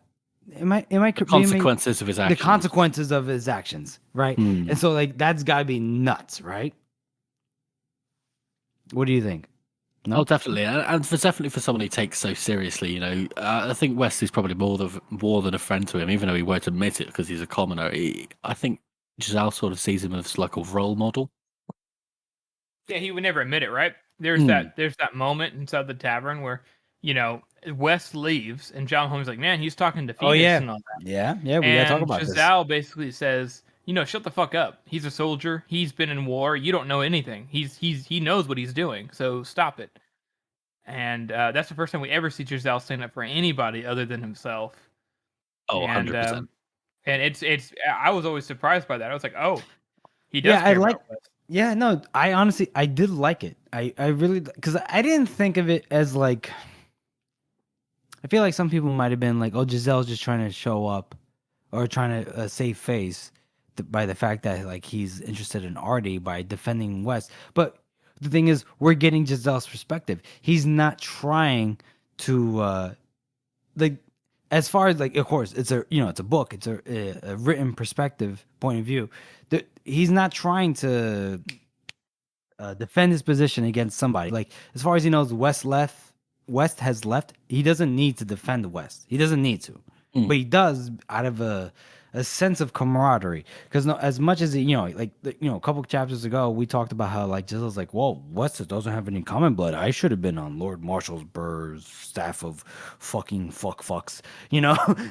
Am I The consequences of his the actions. consequences of his actions, right? And so like that's got to be nuts, right? What do you think? No? Oh, definitely, and definitely for someone he takes so seriously, I think West is probably more than a friend to him, even though he won't admit it because he's a commoner. I think Giselle sort of sees him as like a role model. Yeah, he would never admit it, right? There's that moment inside the tavern where, Wes leaves and John Holmes like, man, he's talking to Phoenix and all that. Yeah, we gotta talk And about this. Giselle basically says, shut the fuck up. He's a soldier. He's been in war. You don't know anything. He knows what he's doing. So stop it. And that's the first time we ever see Giselle stand up for anybody other than himself. Oh, And 100%. and it's I was always surprised by that. I was like, oh, he does Yeah, care about Wes. Yeah, no, I honestly I did like it. I really because I didn't think of it as like. I feel like some people might have been like, "Oh, Giselle's just trying to show up, or trying to save face by the fact that like he's interested in Artie by defending West." But the thing is, we're getting Giselle's perspective. He's not trying to like as far as like, of course, it's a book, it's a written perspective point of view. He's not trying to defend his position against somebody. Like as far as he knows, West has left. He doesn't need to defend West. He doesn't need to, but he does out of a sense of camaraderie. Because as much as he, a couple chapters ago, we talked about how like Giselle's like, well, West doesn't have any common blood. I should have been on Lord Marshall's Burr's staff of fucking fucks.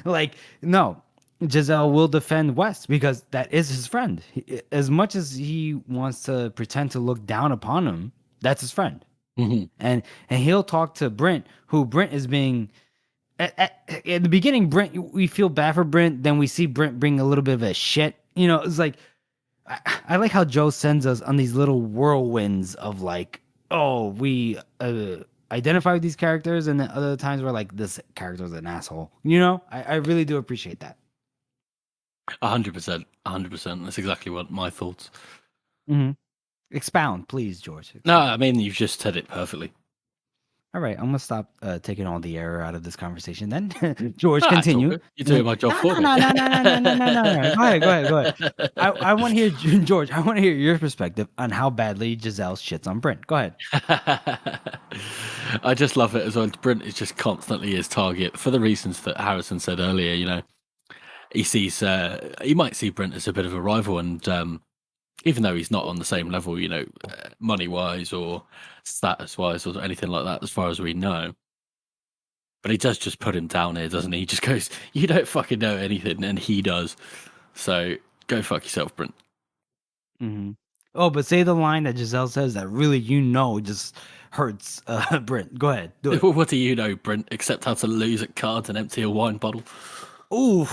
Like no. Giselle will defend West because that is his friend. As much as he wants to pretend to look down upon him, that's his friend. Mm-hmm. And he'll talk to Brent, who Brent is being at the beginning. Brent, we feel bad for Brent. Then we see Brent bring a little bit of a shit. It's like I like how Joe sends us on these little whirlwinds of like, oh, we identify with these characters, and then other times we're like, this character's an asshole. I really do appreciate that. 100%. That's exactly what my thoughts. Mm-hmm. Expound, please, George. No, I mean you've just said it perfectly. All right, I'm gonna stop taking all the air out of this conversation. Then, George, continue. You're doing my job for me. No. Go ahead. I want to hear George. I want to hear your perspective on how badly Giselle shits on Brent. Go ahead. I just love it as well. Brent is just constantly his target for the reasons that Harrison said earlier. He sees he might see Brent as a bit of a rival, and even though he's not on the same level, money wise or status wise or anything like that, as far as we know. But he does just put him down here, doesn't he? He just goes, "You don't fucking know anything," and he does. So go fuck yourself, Brent. Mm-hmm. Oh, but say the line that Giselle says that really just hurts Brent. Go ahead, do it. What do you know, Brent, except how to lose at cards and empty a wine bottle? Ooh,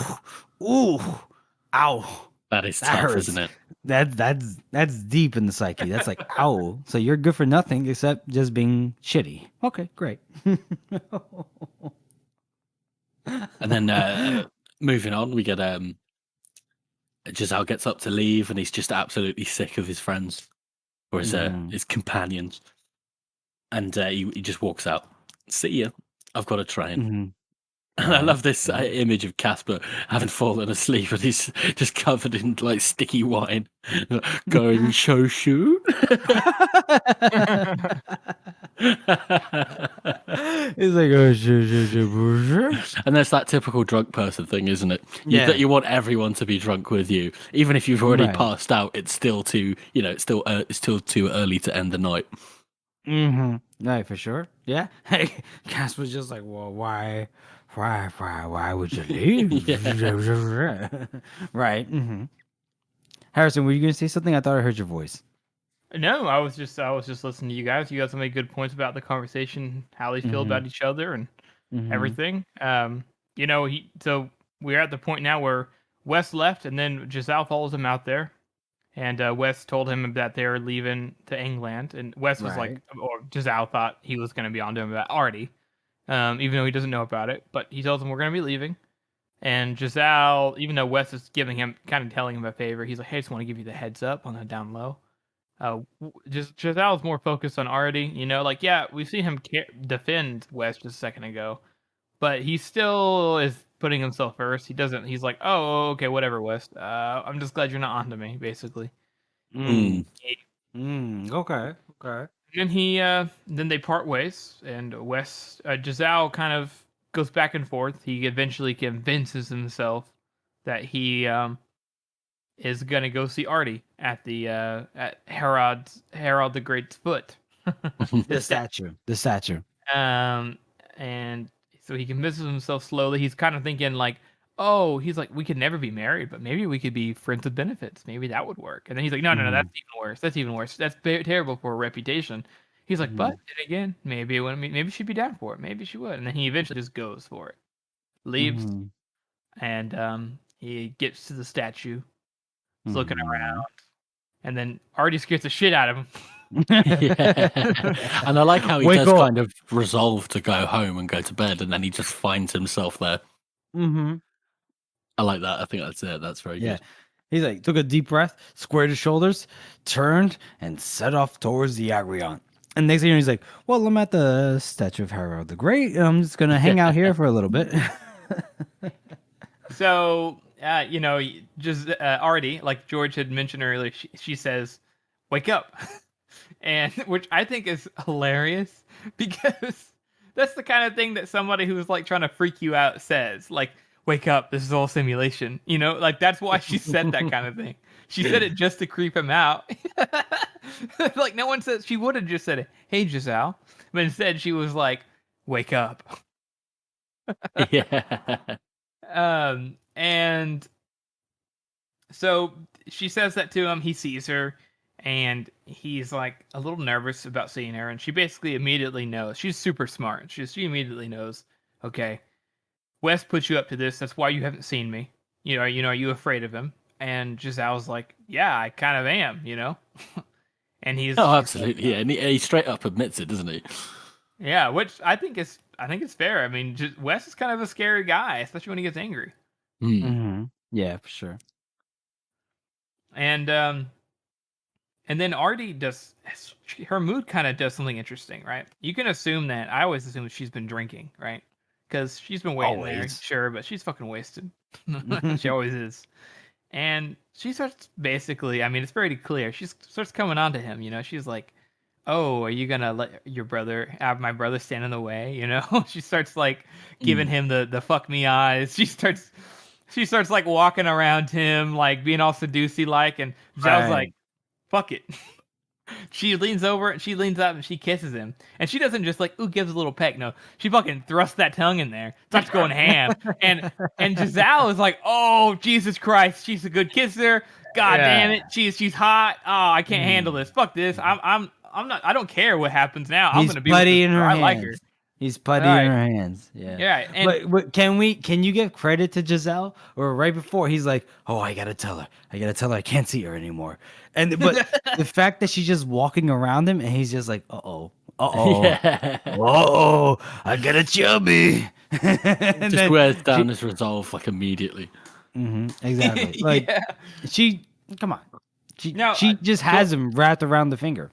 ow. That is tough, hurts. isn't it? That's deep in the psyche. That's like, ow. So you're good for nothing except just being shitty. Okay, great. And then moving on, we get Giselle gets up to leave, and he's just absolutely sick of his friends or his companions, and he just walks out. See ya. I've got a train. Mm-hmm. And I love this image of Casper having fallen asleep, and he's just covered in like sticky wine, going shoshu. He's like, oh, and there's that typical drunk person thing, isn't it? Yeah. That you want everyone to be drunk with you, even if you've already Right. passed out. It's still too, it's still too early to end the night. Mm-hmm. Right, for sure. Yeah. Hey, Cass was just like, well, why would you leave? Right. Mm-hmm. Harrison, were you going to say something? I thought I heard your voice. No, I was just listening to you guys. You guys have made good points about the conversation, how they feel about each other, and everything. So we're at the point now where Wes left, and then Giselle follows him out there, And Wes told him that they were leaving to England, and Wes was like, Right. or Giselle thought he was going to be on to him about Artie, even though he doesn't know about it. But he tells him we're going to be leaving, and Giselle, even though Wes is giving him, kind of telling him a favor, he's like, hey, I just want to give you the heads up on the down low. Just Giselle's more focused on Artie, like, yeah, we've seen him defend Wes just a second ago, but he still is putting himself first. He's like, oh, okay, whatever, Wes. I'm just glad you're not onto me, basically. Mm. Mm. Okay. Okay. Then they part ways, and Giselle kind of goes back and forth. He eventually convinces himself that he is gonna go see Artie at the at Harold the Great's foot. The statue. The statue. And so he convinces himself slowly. He's kind of thinking like, oh, he's like, we could never be married, but maybe we could be friends with benefits. Maybe that would work. And then he's like, no, that's even worse. That's even worse. That's terrible for a reputation. He's like, but then again, maybe it wouldn't be, maybe she'd be down for it. Maybe she would. And then he eventually just goes for it, leaves, and he gets to the statue. He's looking around, and then Artie scares the shit out of him. Yeah. And I like how he Wake does up. kind of resolve to go home and go to bed, and then he just finds himself there. I like that. I think that's it. That's very Yeah. good. He's like, took a deep breath, squared his shoulders, turned, and set off towards the Agrion. And next thing you know, he's like, well, I'm at the statue of Harold the Great, and I'm just going to hang out here for a little bit. So, just Artie, like George had mentioned earlier, she says, wake up. And which I think is hilarious because that's the kind of thing that somebody who's like trying to freak you out says, like, wake up, this is all simulation. Like that's why she said that kind of thing. She said it just to creep him out. Like no one said, she would have just said, hey, Giselle. But instead she was like, wake up. Yeah. And so she says that to him. He sees her, and he's like a little nervous about seeing her. And she basically immediately knows. She's super smart. She immediately knows. Okay, Wes put you up to this. That's why you haven't seen me. Are you afraid of him? And Giselle's like, yeah, I kind of am. And he's Oh, absolutely. Yeah. And he straight up admits it, doesn't he? yeah, which I think it's fair. I mean, Wes is kind of a scary guy, especially when he gets angry. Yeah, for sure. And then Artie does her mood kind of does something interesting, right? You can assume that I always assume she's been drinking, right? Because she's been waiting there, Always. sure, but she's fucking wasted. She always is. And she starts basically, I mean, it's very clear. She starts coming on to him, She's like, oh, are you gonna let have my brother stand in the way? She starts like giving him the fuck me eyes. She starts like walking around him, like being all seducey like, and Giselle's like, fuck it. She leans over and she leans up and she kisses him. And she doesn't just like, ooh, gives a little peck. No, she fucking thrusts that tongue in there, starts going ham. And Giselle is like, oh, Jesus Christ, she's a good kisser. God damn it, she's hot. Oh, I can't handle this. Fuck this. I'm not. I don't care what happens now. I'm gonna be with putty this in girl. her I hands. like her. He's putty Right. in her hands. Yeah. Yeah. And But can you give credit to Giselle? Or right before he's like, oh, I gotta tell her. I can't see her anymore. But the fact that she's just walking around him and he's just like, Yeah. I got a chubby. And Just wears down his resolve like immediately. Exactly. Like yeah. come on. She Now, just has him wrapped around the finger.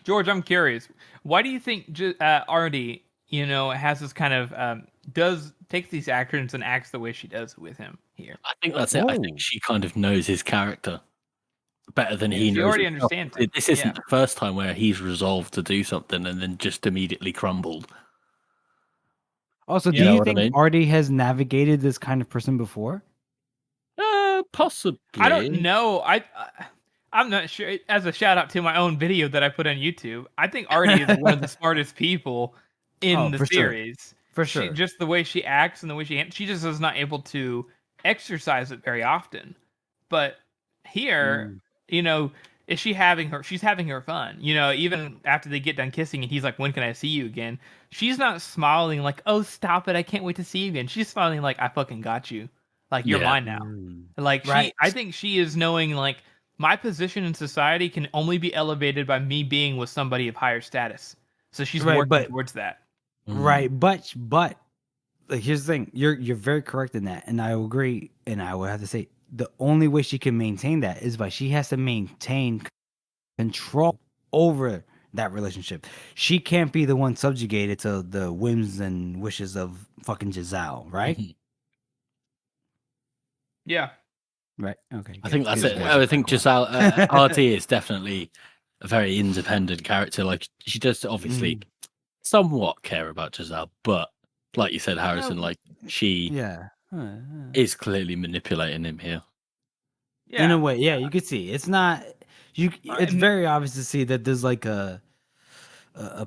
George, I'm curious. Why do you think Artie, has this kind of takes these actions and acts the way she does with him here? I think that's it. I think she kind of knows his character better than he She knows. already himself. understands him. This isn't the first time where he's resolved to do something and then just immediately crumbled. Also, You do know you what I think mean? Artie has navigated this kind of person before? Possibly. I don't know. I'm not sure. As a shout out to my own video that I put on YouTube, I think Artie is one of the smartest people in the for sure. series. For sure. Just the way she acts and the way she just is not able to exercise it very often. But here, she's having her fun. Even after they get done kissing and he's like, when can I see you again? She's not smiling like, oh, stop it, I can't wait to see you again. She's smiling like, I fucking got you. Like, you're mine now. Like, Right. I think she is knowing, like, my position in society can only be elevated by me being with somebody of higher status. So she's Right, working but- towards that. Right, but like, here's the thing. You're very correct in that, and I will agree. And I would have to say the only way she can maintain that is by she has to maintain control over that relationship. She can't be the one subjugated to the whims and wishes of fucking Giselle, right? Mhm. Yeah. Right. Okay. I think that's good. it. Good. I think Good. Giselle RT is definitely a very independent character. Like she does obviously somewhat care about Giselle, but like you said, Harrison, like she Yeah. is clearly manipulating him here. Yeah. In a way, yeah, you could see it's not you. It's and- very obvious to see that there's like a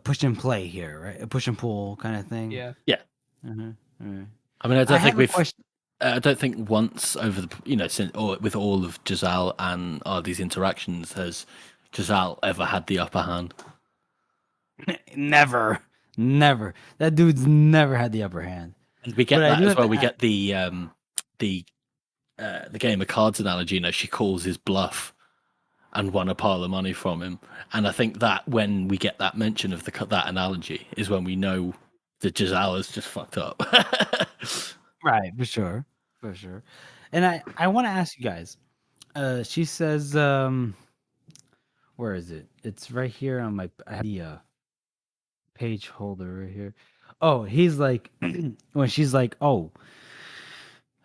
push and play here, right? A push and pull kind of thing. Yeah. Mhm. I mean, I don't I think have a we've. question. I don't think once over the since or with all of Giselle and these interactions has Giselle ever had the upper hand. Never. That dude's never had the upper hand. And we get But I that do as have well. to We add- get the game of cards analogy. You know, she calls his bluff and won a pile of money from him. And I think that when we get that mention of that analogy is when we know that Giselle is just fucked up. Right, for sure. And I want to ask you guys. She says, where is it? It's right here on my I have the page holder right here. Oh, he's like when she's like, "Oh,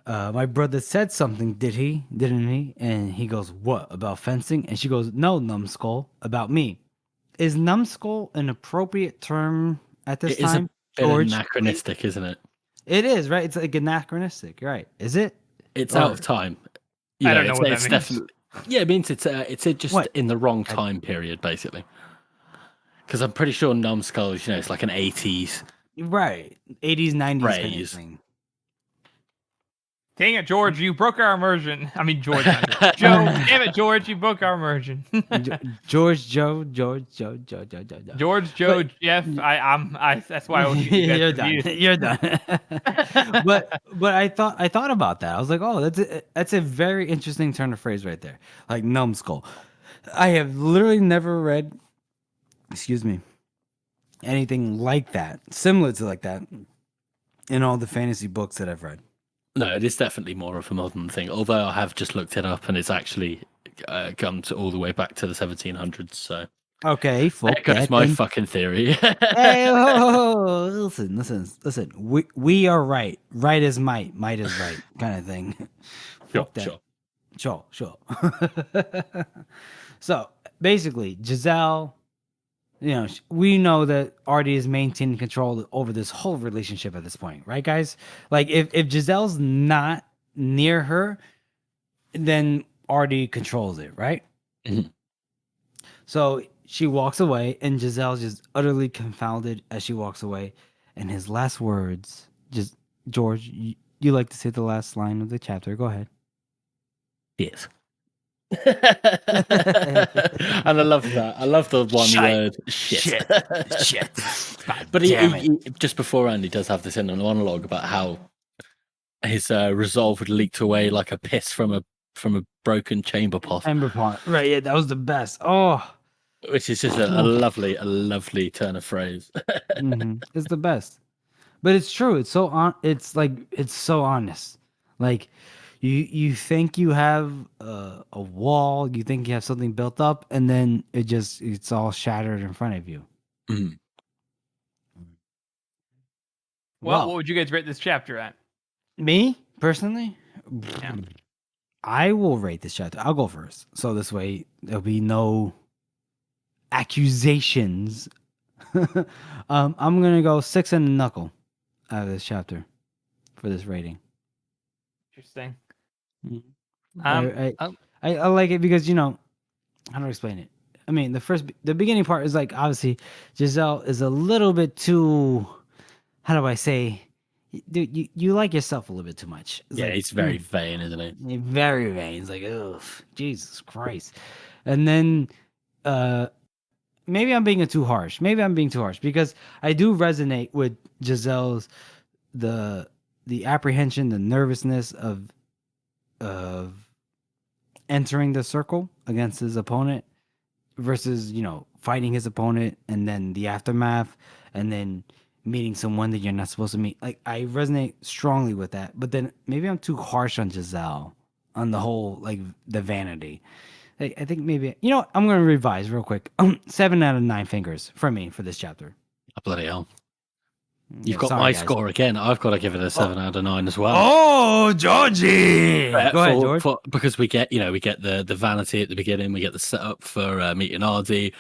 my brother said something, didn't he?" And he goes, "What, about fencing?" And she goes, "No, numbskull, about me." Is numbskull an appropriate term at this It is a time? bit George? anachronistic, isn't it? It is, right? It's like anachronistic, right? Is it? It's Or- out of time. I don't know what that it's means. definitely. Yeah, it means it's just What? in the wrong time period, basically. Because I'm pretty sure numbskull is, it's like an 80s. Right. 80s, 90s kind of Phrase. thing. Dang it, George, you broke our immersion. I mean, George, not George. Joe, damn it, George, you broke our immersion. George, Joe. George, Joe, Jeff. That's why I was getting you guys You're done. confused. You're done. but I thought about that. I was like, oh, that's a very interesting turn of phrase right there. Like numbskull. I have literally never read, excuse me, anything like that, similar to like that, in all the fantasy books that I've read. No, it is definitely more of a modern thing. Although I have just looked it up, and it's actually come to all the way back to the 1700s. So Okay, there goes my fucking theory. Hey, oh, listen. We are right. Right is might. Might is right. Kind of thing. Sure, Fuck that. sure. Sure. So basically, Giselle, we know that Artie is maintaining control over this whole relationship at this point, right, guys? Like, if Giselle's not near her, then Artie controls it, right? Mhm. So she walks away, and Giselle's just utterly confounded as she walks away. And his last words, just George, you like to say the last line of the chapter? Go ahead. Yes. And I love that. I love the one Shit. word shit. Shit. But damn he just beforehand, he does have this inner monologue about how his resolve would leak away like a piss from a broken chamber pot, Ember Pond. Right, yeah, that was the best. Oh, which is just a lovely turn of phrase. it's the best. But it's true. It's so on. It's like it's so honest. Like you think you have a wall, you think you have something built up, and then it's all shattered in front of you. Mhm. Well, what would you guys rate this chapter at? Me personally, Yeah. I will rate this chapter. I'll go first, so this way there'll be no accusations. I'm gonna go 6 and a knuckle out of this chapter for this rating. Interesting. Mhm. Um, I like it because how do I explain it? I mean, the beginning part is like obviously Giselle is a little bit too. How do I say? Dude, you like yourself a little bit too much. It's Yeah, like, he's very vain, isn't he? very vain. It's like, ugh, Jesus Christ. And then, maybe I'm being too harsh. Because I do resonate with Giselle's the apprehension, the nervousness of entering the circle against his opponent versus, fighting his opponent and then the aftermath and then meeting someone that you're not supposed to meet. Like, I resonate strongly with that. But then maybe I'm too harsh on Giselle on the whole, like, the vanity. Like, I think maybe, I'm going to revise real quick. 7 out of 9 fingers for me for this chapter. Oh, bloody hell. Yeah, You've got sorry, my guys. score again. I've got to give it a 7 out of 9 as well. Oh, Georgie! Go ahead, George. Because we get the vanity at the beginning, we get the setup for meeting Ardy,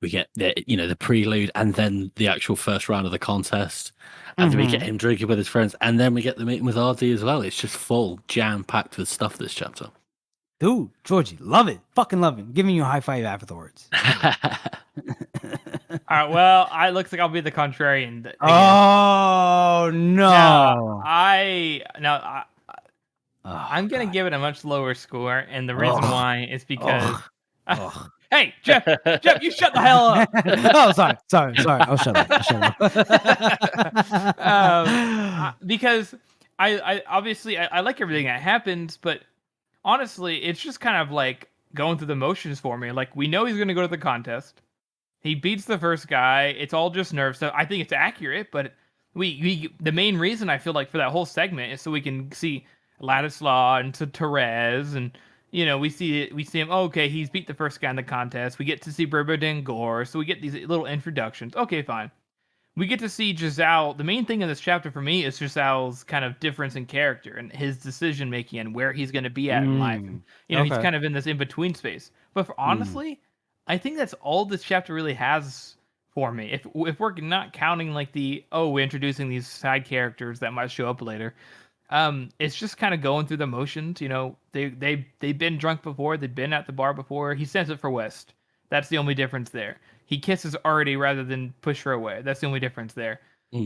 we get the prelude, and then the actual first round of the contest, and then we get him drinking with his friends, and then we get the meeting with Ardy as well. It's just full, jam-packed with stuff, this chapter. Dude, Georgie, love it. Fucking love it. Giving you a high five afterwards. All right. Well, I looks like I'll be the contrarian. Again. Oh no! I'm gonna give it a much lower score, and the reason why is because. Hey, Jeff, you shut the hell up. Oh, sorry. I'll shut up. Because I obviously I like everything that happens, but honestly, it's just kind of like going through the motions for me. Like, we know he's going to go to the contest. He beats the first guy. It's all just nerve stuff. I think it's accurate, but we the main reason I feel like for that whole segment is so we can see Ladislaw and to Therese, and we see him. Oh, okay, he's beat the first guy in the contest. We get to see Berber Dengor, so we get these little introductions. Okay, fine. We get to see Giselle. The main thing in this chapter for me is Giselle's kind of difference in character and his decision making and where he's going to be at in life. And, he's kind of in this in between space. But honestly, I think that's all this chapter really has for me. If we're not counting like we're introducing these side characters that might show up later. It's just kind of going through the motions. They've been drunk before. They've been at the bar before. He sends it for West. That's the only difference there. He kisses Artie rather than push her away. That's the only difference there.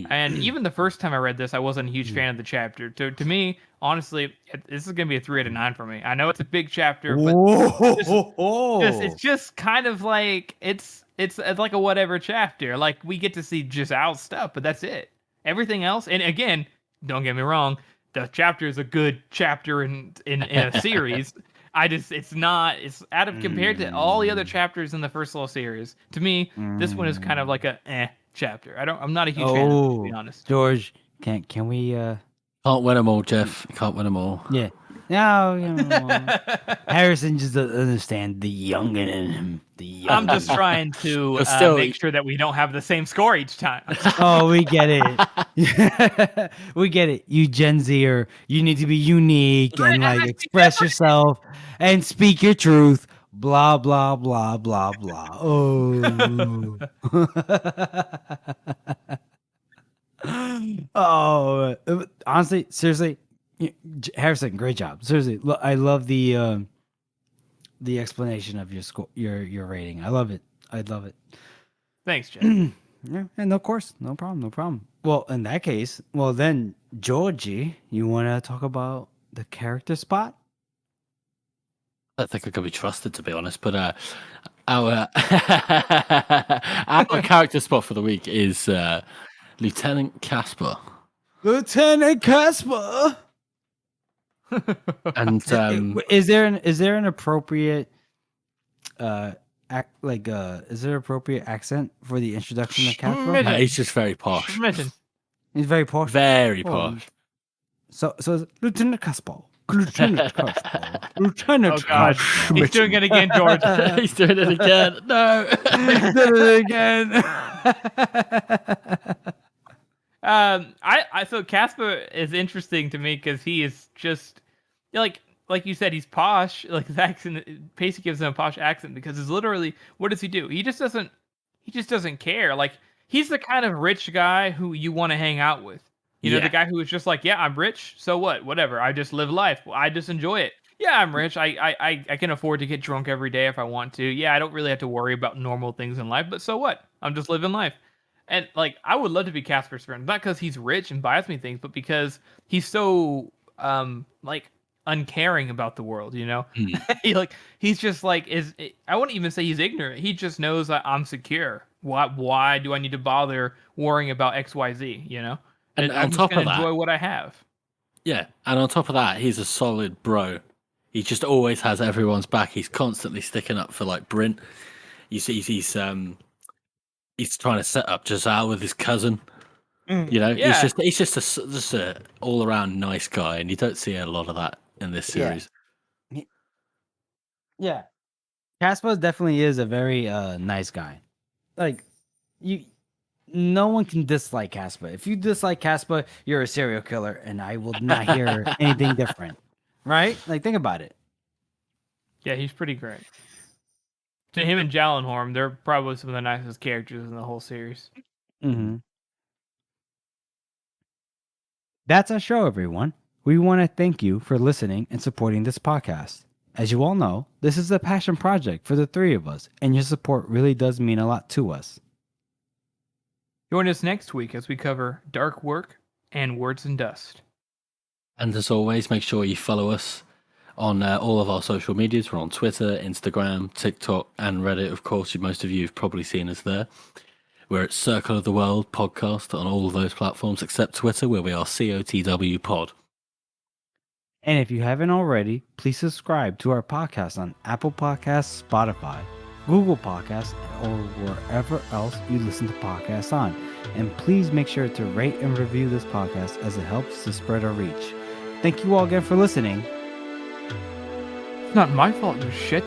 And even the first time I read this, I wasn't a huge fan of the chapter. To me, honestly, this is going to be a 3 out of 9 for me. I know it's a big chapter, but it's just kind of like it's like a whatever chapter. Like, we get to see Giselle's stuff, but that's it. Everything else, and again, don't get me wrong, the chapter is a good chapter in a series. It's out of compared to all the other chapters in the first little series. To me, this one is kind of like a chapter. I'm not a huge fan of it, to be honest. George, can we Can't win them all, Jeff. Can't win them all. Yeah. No, Harrison just doesn't understand the youngin' in him. I'm just trying to make sure that we don't have the same score each time. Oh, we get it. We get it. You Gen Zer, you need to be unique and like express yourself and speak your truth. Blah blah blah blah blah. Oh. Oh, honestly, seriously, Harrison, great job. Seriously, I love the explanation of your score, your rating. I love it. Thanks, Jeff. Yeah, and of course, no problem. Well, in that case, then Georgie, you want to talk about the character spot? I don't think I could be trusted, to be honest. But our character spot for the week is Lieutenant Casper. Lieutenant Casper. And is there an appropriate is there appropriate accent for the introduction of Casper? He's just very posh. He's very posh. Very posh. So Lieutenant Casper. Lieutenant Casper. Lieutenant Casper. He's doing it again, George. He's doing it again. No. He's doing it again. So Casper is interesting to me because he is just like you said, he's posh. Like, his accent, Pacey gives him a posh accent because it's literally, what does he do? He just doesn't care. Like, he's the kind of rich guy who you want to hang out with. You know, the guy who is just like, yeah, I'm rich, so what? Whatever. I just live life. I just enjoy it. Yeah, I'm rich. I can afford to get drunk every day if I want to. Yeah, I don't really have to worry about normal things in life, but so what? I'm just living life. And, like, I would love to be Casper's friend. Not because he's rich and buys me things, but because he's so, uncaring about the world, you know? He's just like, I wouldn't even say he's ignorant. He just knows that I'm secure. Why do I need to bother worrying about XYZ, you know? And I'm on top of that, enjoy what I have. Yeah, and on top of that, he's a solid bro. He just always has everyone's back. He's constantly sticking up for like Brint. You see, he's trying to set up Giselle with his cousin. You know, Yeah. he's just a all around nice guy, and you don't see a lot of that in this Yeah. series. Yeah. Casper definitely is a very nice guy. Like no one can dislike Casper. If you dislike Casper, you're a serial killer, and I will not hear anything different. Right? Like think about it. Yeah, he's pretty great. To him and Jallenhorn, they're probably some of the nicest characters in the whole series. Mm-hmm. That's our show, everyone. We want to thank you for listening and supporting this podcast. As you all know, this is a passion project for the three of us, and your support really does mean a lot to us. Join us next week as we cover Dark Work and Words and Dust. And as always, make sure you follow us on all of our social medias. We're on Twitter, Instagram, TikTok, and Reddit. Of course, most of you have probably seen us there. We're at Circle of the World podcast on all of those platforms except Twitter, where we are COTW Pod. And if you haven't already, please subscribe to our podcast on Apple Podcasts, Spotify, Google Podcasts, or wherever else you listen to podcasts on. And please make sure to rate and review this podcast as it helps to spread our reach. Thank you all again for listening. It's not my fault, you shit.